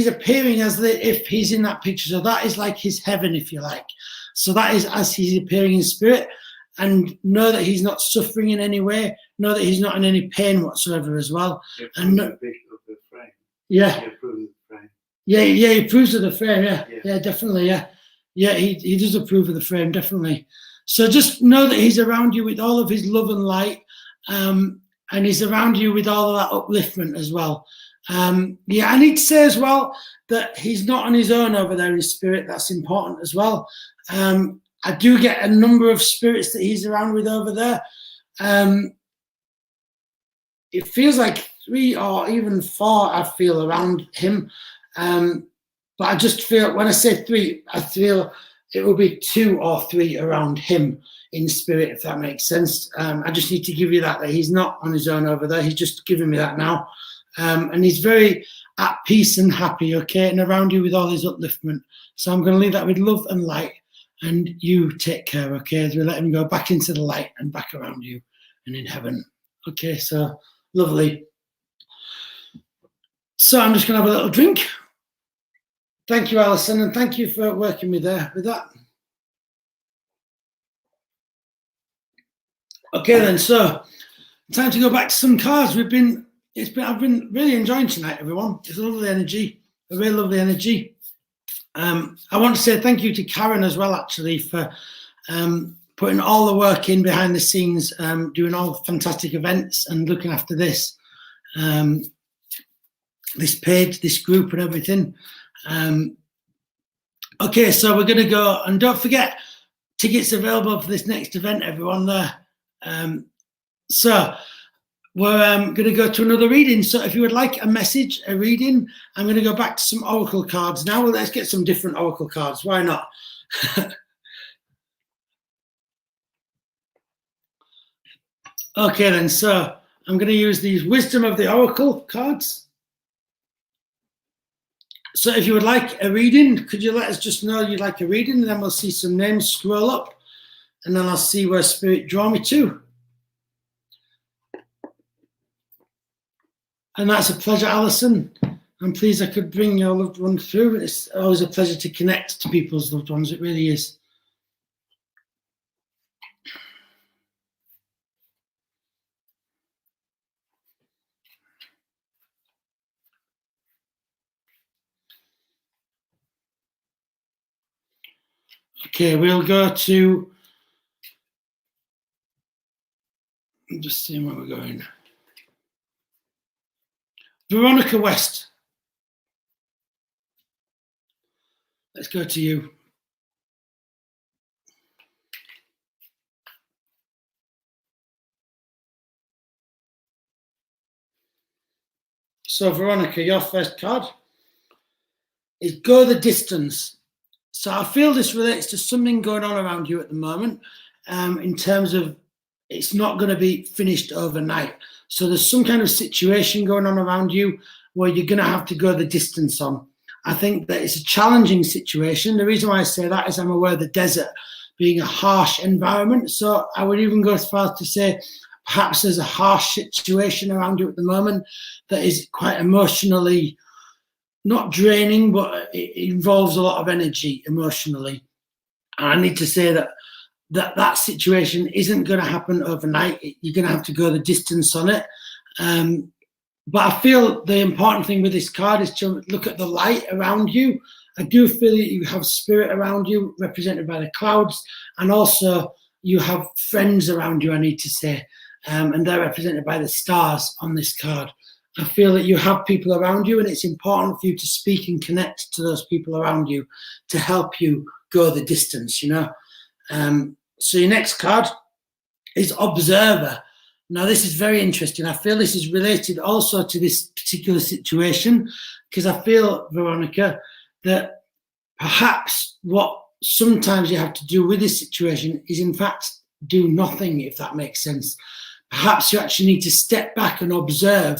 appearing as if he's in that picture. So that is like his heaven, if you like. So that is as he's appearing in spirit. And know that he's not suffering in any way. Know that he's not in any pain whatsoever as well. Yeah, and the big of the frame. Yeah. He approves of the frame. Yeah, he approves of the frame, Yeah. yeah, definitely, yeah. Yeah, he does approve of the frame, definitely. So just know that he's around you with all of his love and light, and he's around you with all of that upliftment as well. Yeah, I need to say as well that he's not on his own over there in spirit. That's important as well. I do get a number of spirits that he's around with over there. It feels like 3 or even 4 I feel around him. But I just feel, when I say 3, I feel it will be 2 or 3 around him in spirit, if that makes sense. I just need to give you that he's not on his own over there. He's just giving me that now. And he's very at peace and happy, okay, and around you with all his upliftment. So I'm going to leave that with love and light, and you take care, okay, as we let him go back into the light and back around you and in heaven. Okay, so lovely. So I'm just going to have a little drink. Thank you, Alison, and thank you for working with that. Okay then, so time to go back to some cards. I've been really enjoying tonight, everyone. It's a lovely energy, a really lovely energy. I want to say thank you to Karen as well, actually, for putting all the work in behind the scenes, doing all fantastic events and looking after this page, this group and everything. Okay, so we're going to go, and don't forget, tickets available for this next event, everyone there. So we're going to go to another reading. So if you would like a message, a reading, I'm going to go back to some oracle cards now. Well, let's get some different oracle cards. Why not? Okay then, so I'm going to use these Wisdom of the Oracle cards. So if you would like a reading, could you let us just know you'd like a reading, and then we'll see some names scroll up, and then I'll see where Spirit draw me to. And that's a pleasure, Alison. I'm pleased I could bring your loved one through. It's always a pleasure to connect to people's loved ones. It really is. Okay, we'll go to, I'm just seeing where we're going. Veronica West. Let's go to you. So Veronica, your first card is Go the Distance. So I feel this relates to something going on around you at the moment, in terms of it's not going to be finished overnight. So there's some kind of situation going on around you where you're going to have to go the distance on. I think that it's a challenging situation. The reason why I say that is I'm aware of the desert being a harsh environment. So I would even go as far as to say perhaps there's a harsh situation around you at the moment that is quite emotionally not draining, but it involves a lot of energy emotionally. And I need to say that situation isn't going to happen overnight. You're going to have to go the distance on it. But I feel the important thing with this card is to look at the light around you. I do feel that you have spirit around you, represented by the clouds, and also you have friends around you, I need to say, and they're represented by the stars on this card. I feel that you have people around you, and it's important for you to speak and connect to those people around you to help you go the distance, you know. So your next card is Observer. Now, this is very interesting. I feel this is related also to this particular situation, because I feel, Veronica, that perhaps what sometimes you have to do with this situation is, in fact, do nothing, if that makes sense. Perhaps you actually need to step back and observe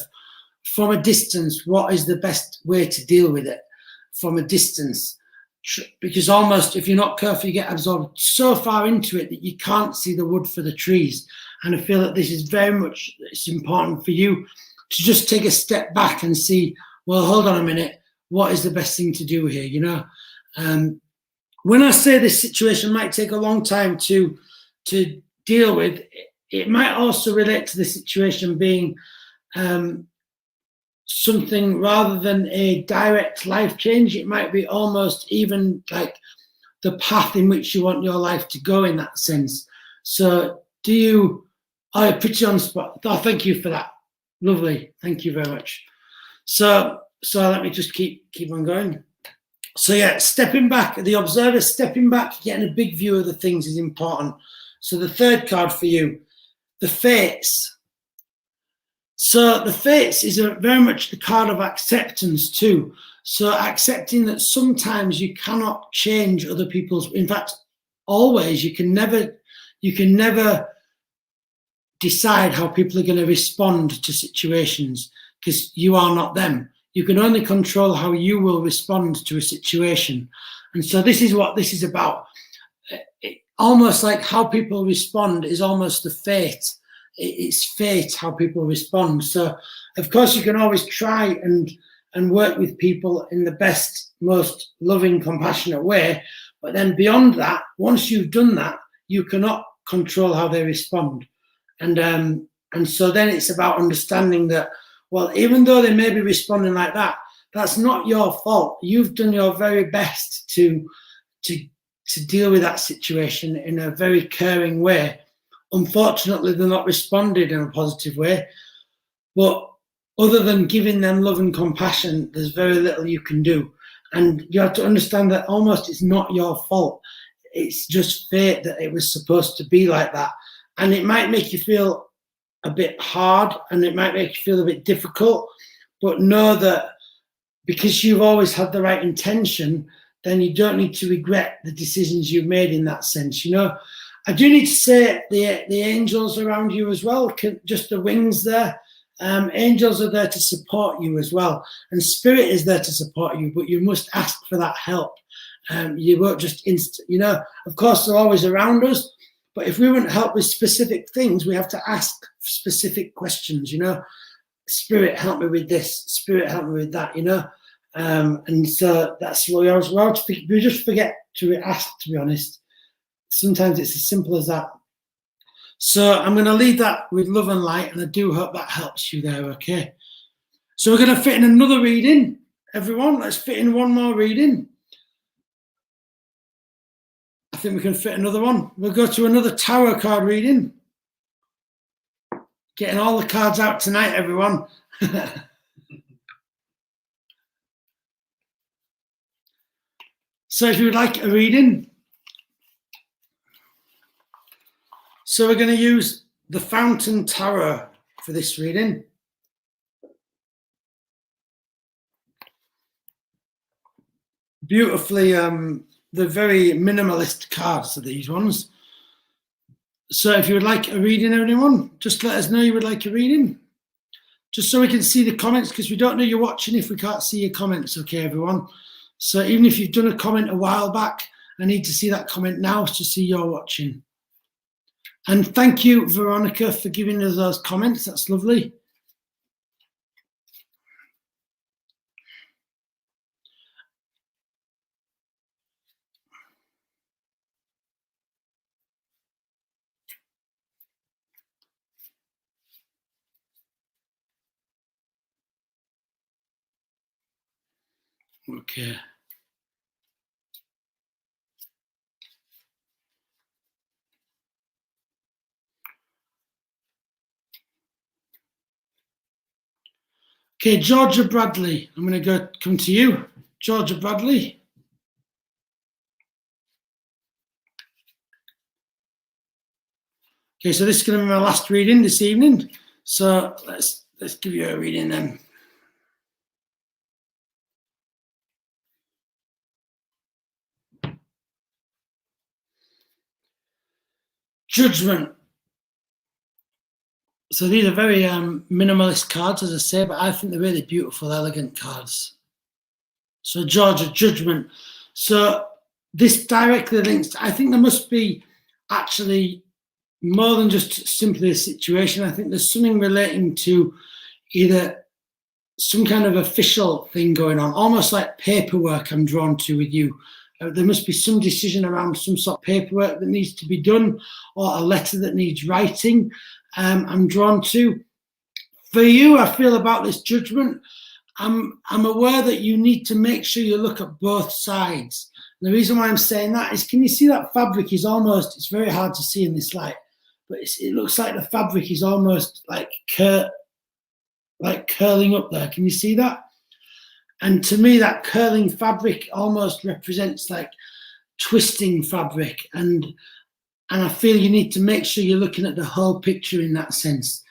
from a distance what is the best way to deal with it from a distance. Because almost, if you're not careful, you get absorbed so far into it that you can't see the wood for the trees. And I feel that this is very much, it's important for you to just take a step back and see, well, hold on a minute, what is the best thing to do here, you know? When I say this situation might take a long time to deal with, it might also relate to the situation being something rather than a direct life change. It might be almost even like the path in which you want your life to go in that sense. So do you, I put you on the spot. Oh, thank you for that. Lovely. Thank you very much. So let me just keep on going. So yeah, stepping back, the observer stepping back, getting a big view of the things is important. So the third card for you, the fates. So the fates is very much the card of acceptance too. So accepting that sometimes you cannot change other people's, in fact, always, you can never decide how people are going to respond to situations, because you are not them. You can only control how you will respond to a situation. And so this is what this is about. Almost like how people respond is almost the fate. It's fate how people respond. So of course you can always try and work with people in the best, most loving, compassionate way. But then beyond that, once you've done that, you cannot control how they respond. And so then it's about understanding that, well, even though they may be responding like that, that's not your fault. You've done your very best to deal with that situation in a very caring way. Unfortunately, they're not responded in a positive way. But other than giving them love and compassion, there's very little you can do. And you have to understand that almost it's not your fault. It's just fate that it was supposed to be like that. And it might make you feel a bit hard and it might make you feel a bit difficult, but know that because you've always had the right intention, then you don't need to regret the decisions you've made in that sense. You know, I do need to say the angels around you as well, just the wings there. Angels are there to support you as well, and spirit is there to support you, but you must ask for that help. You won't just you know, of course they're always around us, but if we want help with specific things, we have to ask specific questions, you know. Spirit, help me with this. Spirit, help me with that, you know. And so that's what we just forget to ask, to be honest. Sometimes it's as simple as that. So I'm going to leave that with love and light, and I do hope that helps you there, okay? So we're going to fit in another reading, everyone. Let's fit in one more reading. I think we can fit another one. We'll go to another tarot card reading. Getting all the cards out tonight, everyone. So if you would like a reading, so we're going to use the Fountain Tarot for this reading. Beautifully, they're very minimalist cards are these ones. So if you would like a reading, anyone, just let us know you would like a reading. Just so we can see the comments, because we don't know you're watching if we can't see your comments, okay, everyone? So even if you've done a comment a while back, I need to see that comment now to see you're watching. And thank you, Veronica, for giving us those comments. That's lovely. Okay. Okay, Georgia Bradley. I'm going to come to you. Georgia Bradley. Okay, so this is going to be my last reading this evening. So let's give you a reading then. Judgment. So these are very minimalist cards, as I say, but I think they're really beautiful, elegant cards. So Georgia, Judgment. So this directly links to, I think there must be actually more than just simply a situation. I think there's something relating to either some kind of official thing going on, almost like paperwork I'm drawn to with you. There must be some decision around some sort of paperwork that needs to be done, or a letter that needs writing. I'm drawn to. For you, I feel about this judgment, I'm aware that you need to make sure you look at both sides. And the reason why I'm saying that is, can you see that fabric is almost, it's very hard to see in this light, but it looks like the fabric is almost like curling up there. Can you see that? And to me, that curling fabric almost represents like twisting fabric. And I feel you need to make sure you're looking at the whole picture in that sense.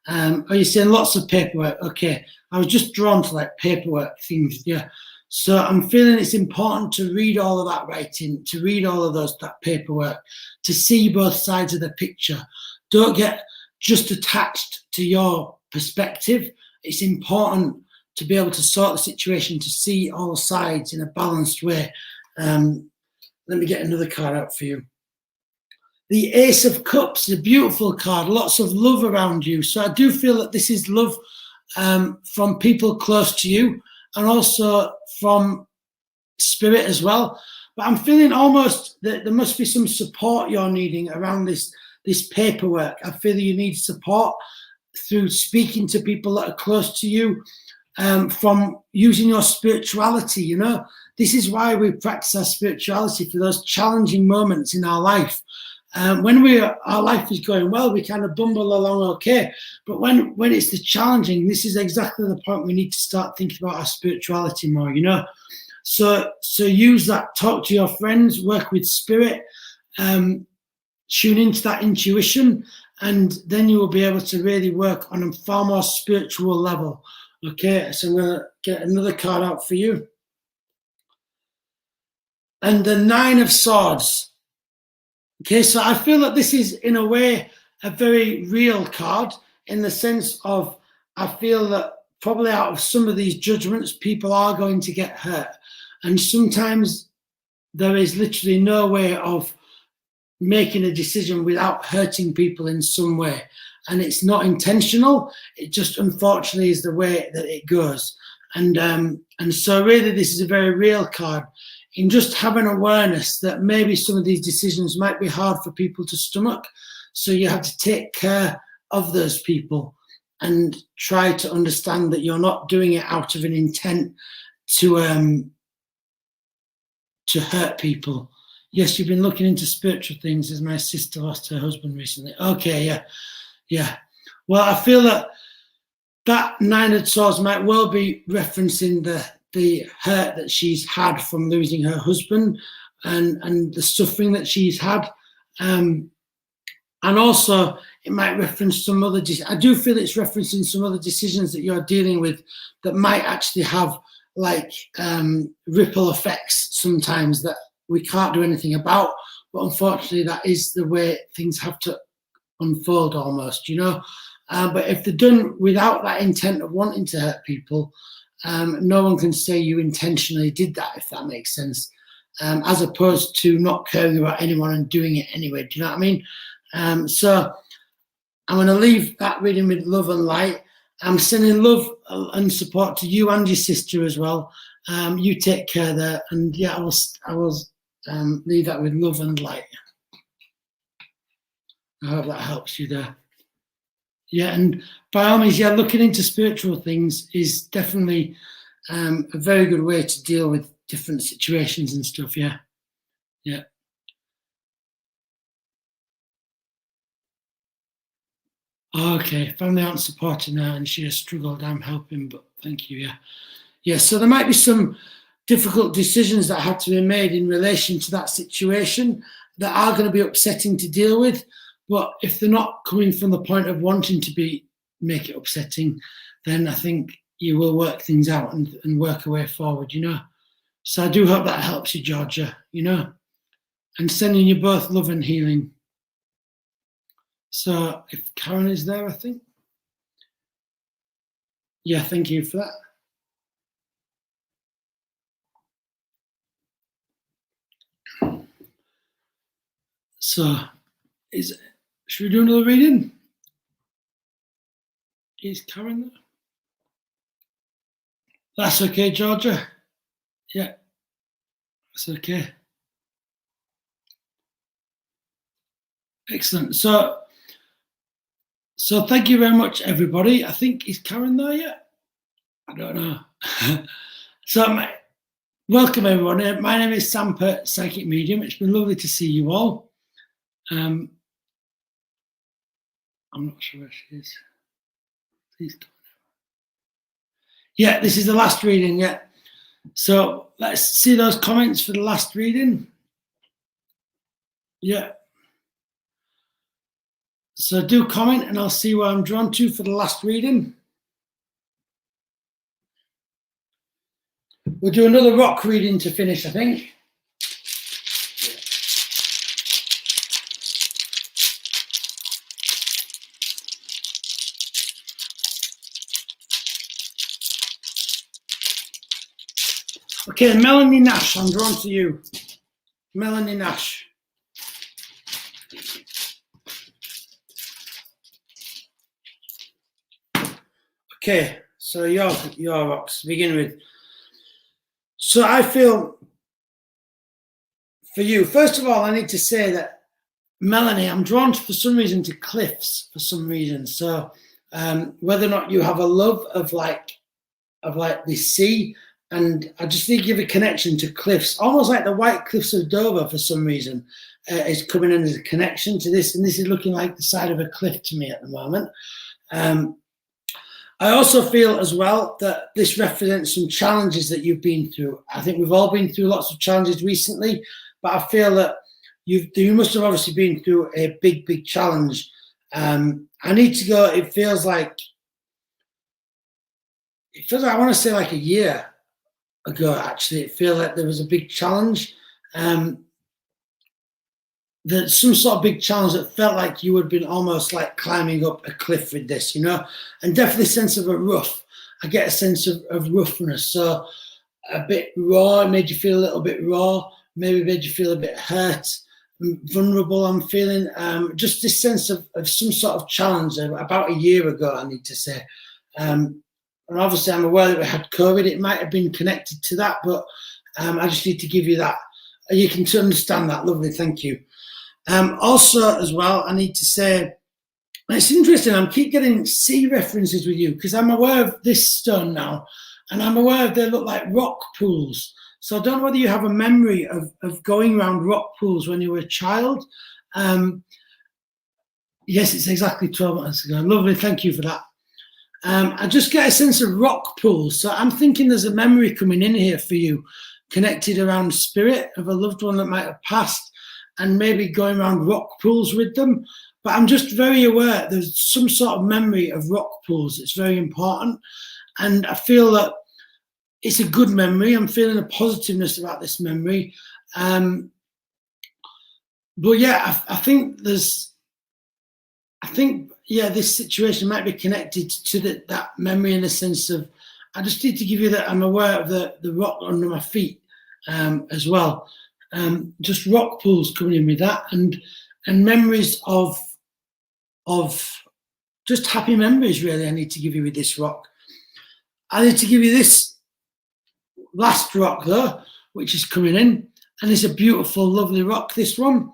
Are you saying lots of paperwork? Okay, I was just drawn to like paperwork things, yeah. So I'm feeling it's important to read all of that writing, to read all of that paperwork, to see both sides of the picture. Don't get just attached to your perspective. It's important to be able to sort the situation, to see all sides in a balanced way. Let me get another card out for you. The Ace of Cups, a beautiful card, lots of love around you. So I do feel that this is love from people close to you and also from spirit as well. But I'm feeling almost that there must be some support you're needing around this paperwork. I feel you need support through speaking to people that are close to you, from using your spirituality, you know. This is why we practice our spirituality, for those challenging moments in our life. When our life is going well, we kind of bumble along okay. But when it's the challenging, this is exactly the point we need to start thinking about our spirituality more, you know. So use that, talk to your friends, work with spirit, tune into that intuition, and then you will be able to really work on a far more spiritual level. Okay, so I'm going to get another card out for you. And the Nine of Swords. Okay, so I feel that this is, in a way, a very real card, in the sense of, I feel that probably out of some of these judgments, people are going to get hurt. And sometimes there is literally no way of making a decision without hurting people in some way. And it's not intentional, it just unfortunately is the way that it goes. And so really this is a very real card, in just having awareness that maybe some of these decisions might be hard for people to stomach. So you have to take care of those people and try to understand that you're not doing it out of an intent to hurt people. Yes, you've been looking into spiritual things, as my sister lost her husband recently. Okay, yeah. Well, I feel that Nine of Swords might well be referencing the hurt that she's had from losing her husband, and the suffering that she's had. And also it might reference some other, I do feel it's referencing some other decisions that you're dealing with that might actually have like ripple effects sometimes that we can't do anything about, but unfortunately that is the way things have to unfold almost, you know. But if they're done without that intent of wanting to hurt people, no one can say you intentionally did that, if that makes sense, as opposed to not caring about anyone and doing it anyway. Do you know what I mean? So I'm going to leave that reading with love and light. I'm sending love and support to you and your sister as well. You take care there, and yeah, I will leave that with love and light. I hope that helps you there. Yeah, and by all means, yeah, looking into spiritual things is definitely a very good way to deal with different situations and stuff. Yeah. Okay, family aren't supporting her and she has struggled. I'm helping, but thank you. Yeah. So there might be some difficult decisions that have to be made in relation to that situation that are going to be upsetting to deal with. But if they're not coming from the point of wanting to make it upsetting, then I think you will work things out and work a way forward, you know. So I do hope that helps you, Georgia, you know, and sending you both love and healing. So if Karen is there, I think. Yeah, thank you for that. So should we do another reading? Is Karen there? That's okay, Georgia. Yeah, that's okay. Excellent. So So thank you very much, everybody. I think, is Karen there yet? I don't know. So welcome, everyone. My name is Sam Pirt, Psychic Medium. It's been lovely to see you all. I'm not sure where she is. Please don't. Yeah, this is the last reading, yeah. So let's see those comments for the last reading. Yeah. So do comment and I'll see where I'm drawn to for the last reading. We'll do another rock reading to finish, I think. Okay, Melanie Nash, I'm drawn to you. Melanie Nash. Okay, so your rocks to begin with. So I feel for you, first of all, I need to say that Melanie, I'm drawn to, for some reason, to cliffs for some reason. So whether or not you have a love of like the sea, and I just need to give a connection to cliffs, almost like the White Cliffs of Dover for some reason is coming in as a connection to this, and this is looking like the side of a cliff to me at the moment. I also feel as well that this represents some challenges that you've been through. I think we've all been through lots of challenges recently, but I feel that you must have obviously been through a big challenge. I need to go, it feels like I want to say like a year ago, actually. It feels like there was a big challenge. There's some sort of big challenge that felt like you had been almost like climbing up a cliff with this, you know, and definitely a sense of a rough. I get a sense of roughness. So a bit raw, it made you feel a little bit raw, maybe made you feel a bit hurt, vulnerable, I'm feeling. Just this sense of some sort of challenge about a year ago, I need to say. And obviously I'm aware that we had COVID. It might have been connected to that, but I just need to give you that. You can understand that. Lovely, thank you. Also, as well, I need to say, it's interesting, I keep getting sea references with you because I'm aware of this stone now, and I'm aware of they look like rock pools. So I don't know whether you have a memory of going around rock pools when you were a child. Yes, it's exactly 12 months ago. Lovely, thank you for that. I just get a sense of rock pools. So I'm thinking there's a memory coming in here for you, connected around spirit of a loved one that might have passed, and maybe going around rock pools with them. But I'm just very aware there's some sort of memory of rock pools. It's very important. And I feel that it's a good memory. I'm feeling a positiveness about this memory. But yeah, I think this situation might be connected to that memory in the sense of, I just need to give you that I'm aware of the rock under my feet as well. Just rock pools coming in with that, and memories of just happy memories, really. I need to give you with this rock. I need to give you this last rock though, which is coming in, and it's a beautiful, lovely rock. This one,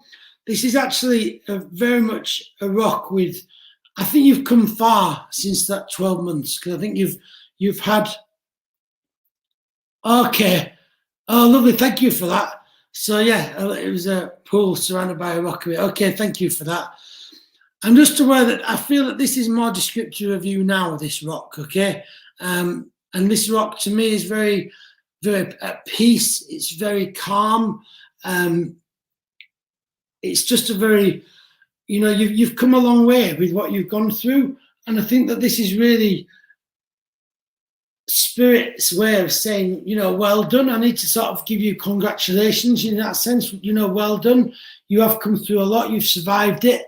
this is actually very much a rock with, I think you've come far since that 12 months, because I think you've had, okay, oh lovely, thank you for that. So yeah, it was a pool surrounded by a rockery. Okay, thank you for that. I'm just aware that I feel that this is more descriptive of you now, this rock, okay? And this rock to me is very, very at peace. It's very calm. It's just a very, you know, you've come a long way with what you've gone through. And I think that this is really Spirit's way of saying, you know, well done. I need to sort of give you congratulations in that sense, you know, well done. You have come through a lot. You've survived it.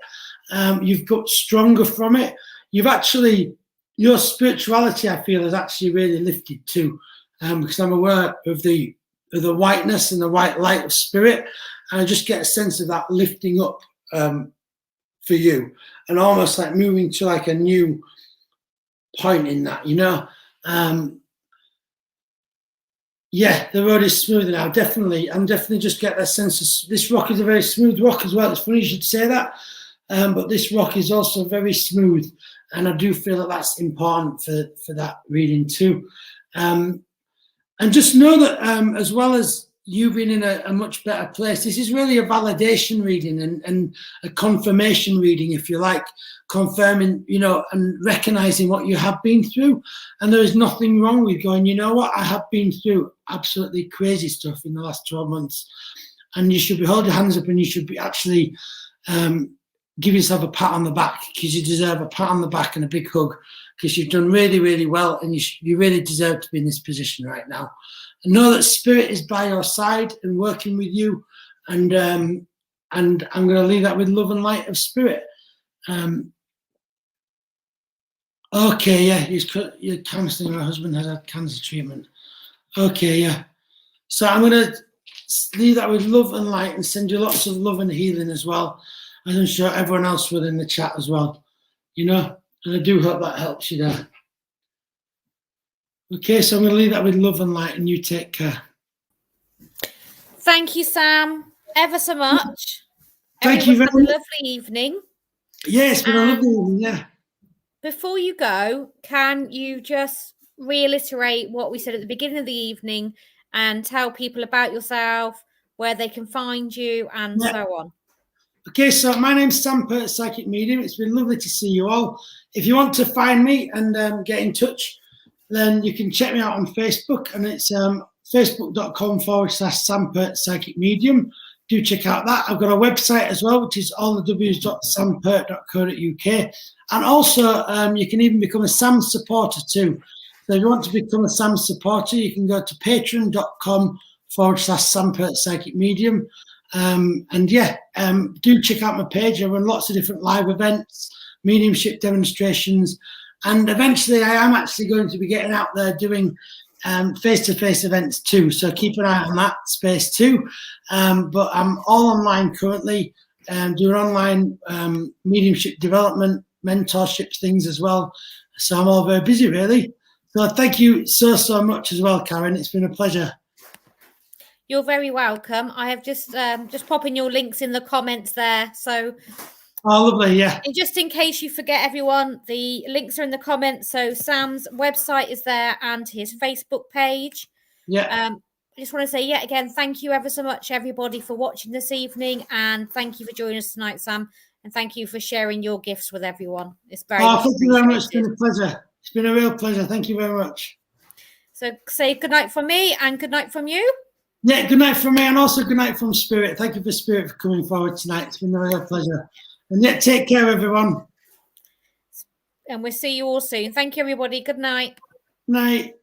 You've got stronger from it. You've actually, your spirituality, I feel, has actually really lifted too, because I'm aware of the whiteness and the white light of spirit. And I just get a sense of that lifting up for you, and almost like moving to like a new point in that, you know. Yeah, the road is smoother now. Definitely, I'm definitely just get that sense of this rock is a very smooth rock as well. It's funny you should say that. but this rock is also very smooth, and I do feel that that's important for that reading too. And just know that as well as you being in a much better place, this is really a validation reading and a confirmation reading, if you like, confirming, and recognizing what you have been through. And there is nothing wrong with going, you know what, I have been through absolutely crazy stuff in the last 12 months. And you should be holding your hands up, and you should be actually give yourself a pat on the back, because you deserve a pat on the back and a big hug, because you've done really, really well, and you really deserve to be in this position right now. And know that Spirit is by your side and working with you, and I'm going to leave that with love and light of Spirit. Okay, yeah, you're counselling. My husband has had cancer treatment. Okay, yeah. So I'm going to leave that with love and light and send you lots of love and healing as well, as I'm sure everyone else will in the chat as well. And I do hope that helps you there. Okay, so I'm going to leave that with love and light, and you take care. Thank you, Sam, ever so much. Thank you very much. Have a lovely evening. Yeah, it's been a lovely evening, yeah. Before you go, can you just reiterate what we said at the beginning of the evening and tell people about yourself, where they can find you, and so on? Okay, so my name's Sam Pirt, Psychic Medium. It's been lovely to see you all. If you want to find me and get in touch, then you can check me out on Facebook, and it's facebook.com/Sam Pirt Psychic Medium. Do check out that. I've got a website as well, which is allthews.sampirt.co.uk. And also, you can even become a Sam supporter too. So if you want to become a Sam supporter, you can go to patreon.com/Sam Pirt Psychic Medium. Do check out my page. I run lots of different live events, mediumship demonstrations, and eventually I am actually going to be getting out there doing face-to-face events too. So keep an eye on that space too. But I'm all online currently, doing online mediumship development, mentorships, things as well. So I'm all very busy, really. So thank you so much as well, Karen. It's been a pleasure. You're very welcome. I have just popping your links in the comments there. So, oh, lovely, yeah. And just in case you forget, everyone, the links are in the comments. So Sam's website is there and his Facebook page. Yeah. I just want to say yet again, thank you ever so much, everybody, for watching this evening, and thank you for joining us tonight, Sam, and thank you for sharing your gifts with everyone. It's very much thank you very much. It's been a pleasure. It's been a real pleasure. Thank you very much. So say good night from me and good night from you. Yeah, good night from me, and also good night from Spirit. Thank you for Spirit for coming forward tonight. It's been a real pleasure. And yeah, take care, everyone. And we'll see you all soon. Thank you, everybody. Good night. Night.